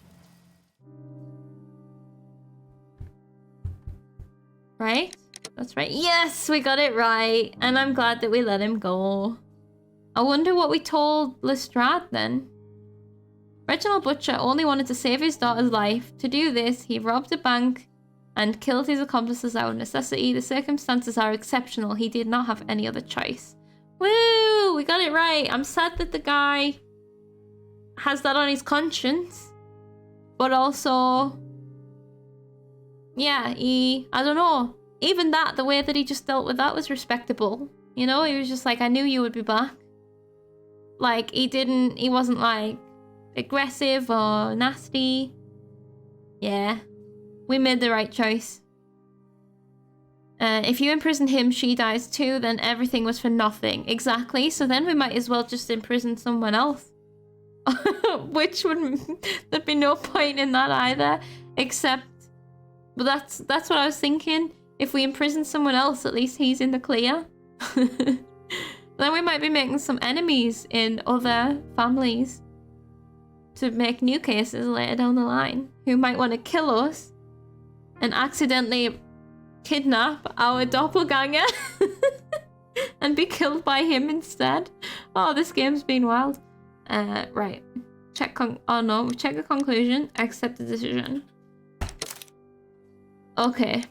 [SPEAKER 1] Right? That's right. Yes, we got it right. And I'm glad that we let him go. I wonder what we told Lestrade then. Reginald Butcher only wanted to save his daughter's life. To do this, he robbed a bank and killed his accomplices out of necessity. The circumstances are exceptional. He did not have any other choice. Woo! We got it right. I'm sad that the guy has that on his conscience. But also, yeah, I don't know. Even that, the way that he just dealt with that was respectable. You know, he was just like, I knew you would be back. Like, he wasn't like aggressive or nasty. Yeah, we made the right choice. If you imprison him, she dies too, then everything was for nothing. Exactly, so then we might as well just imprison someone else. Which would, there'd be no point in that either, except, but that's what I was thinking. If we imprison someone else, at least he's in the clear. Then we might be making some enemies in other families to make new cases later down the line, who might want to kill us and accidentally kidnap our doppelganger and be killed by him instead. Oh, this game's been wild. Right. Check the conclusion. Accept the decision. Okay.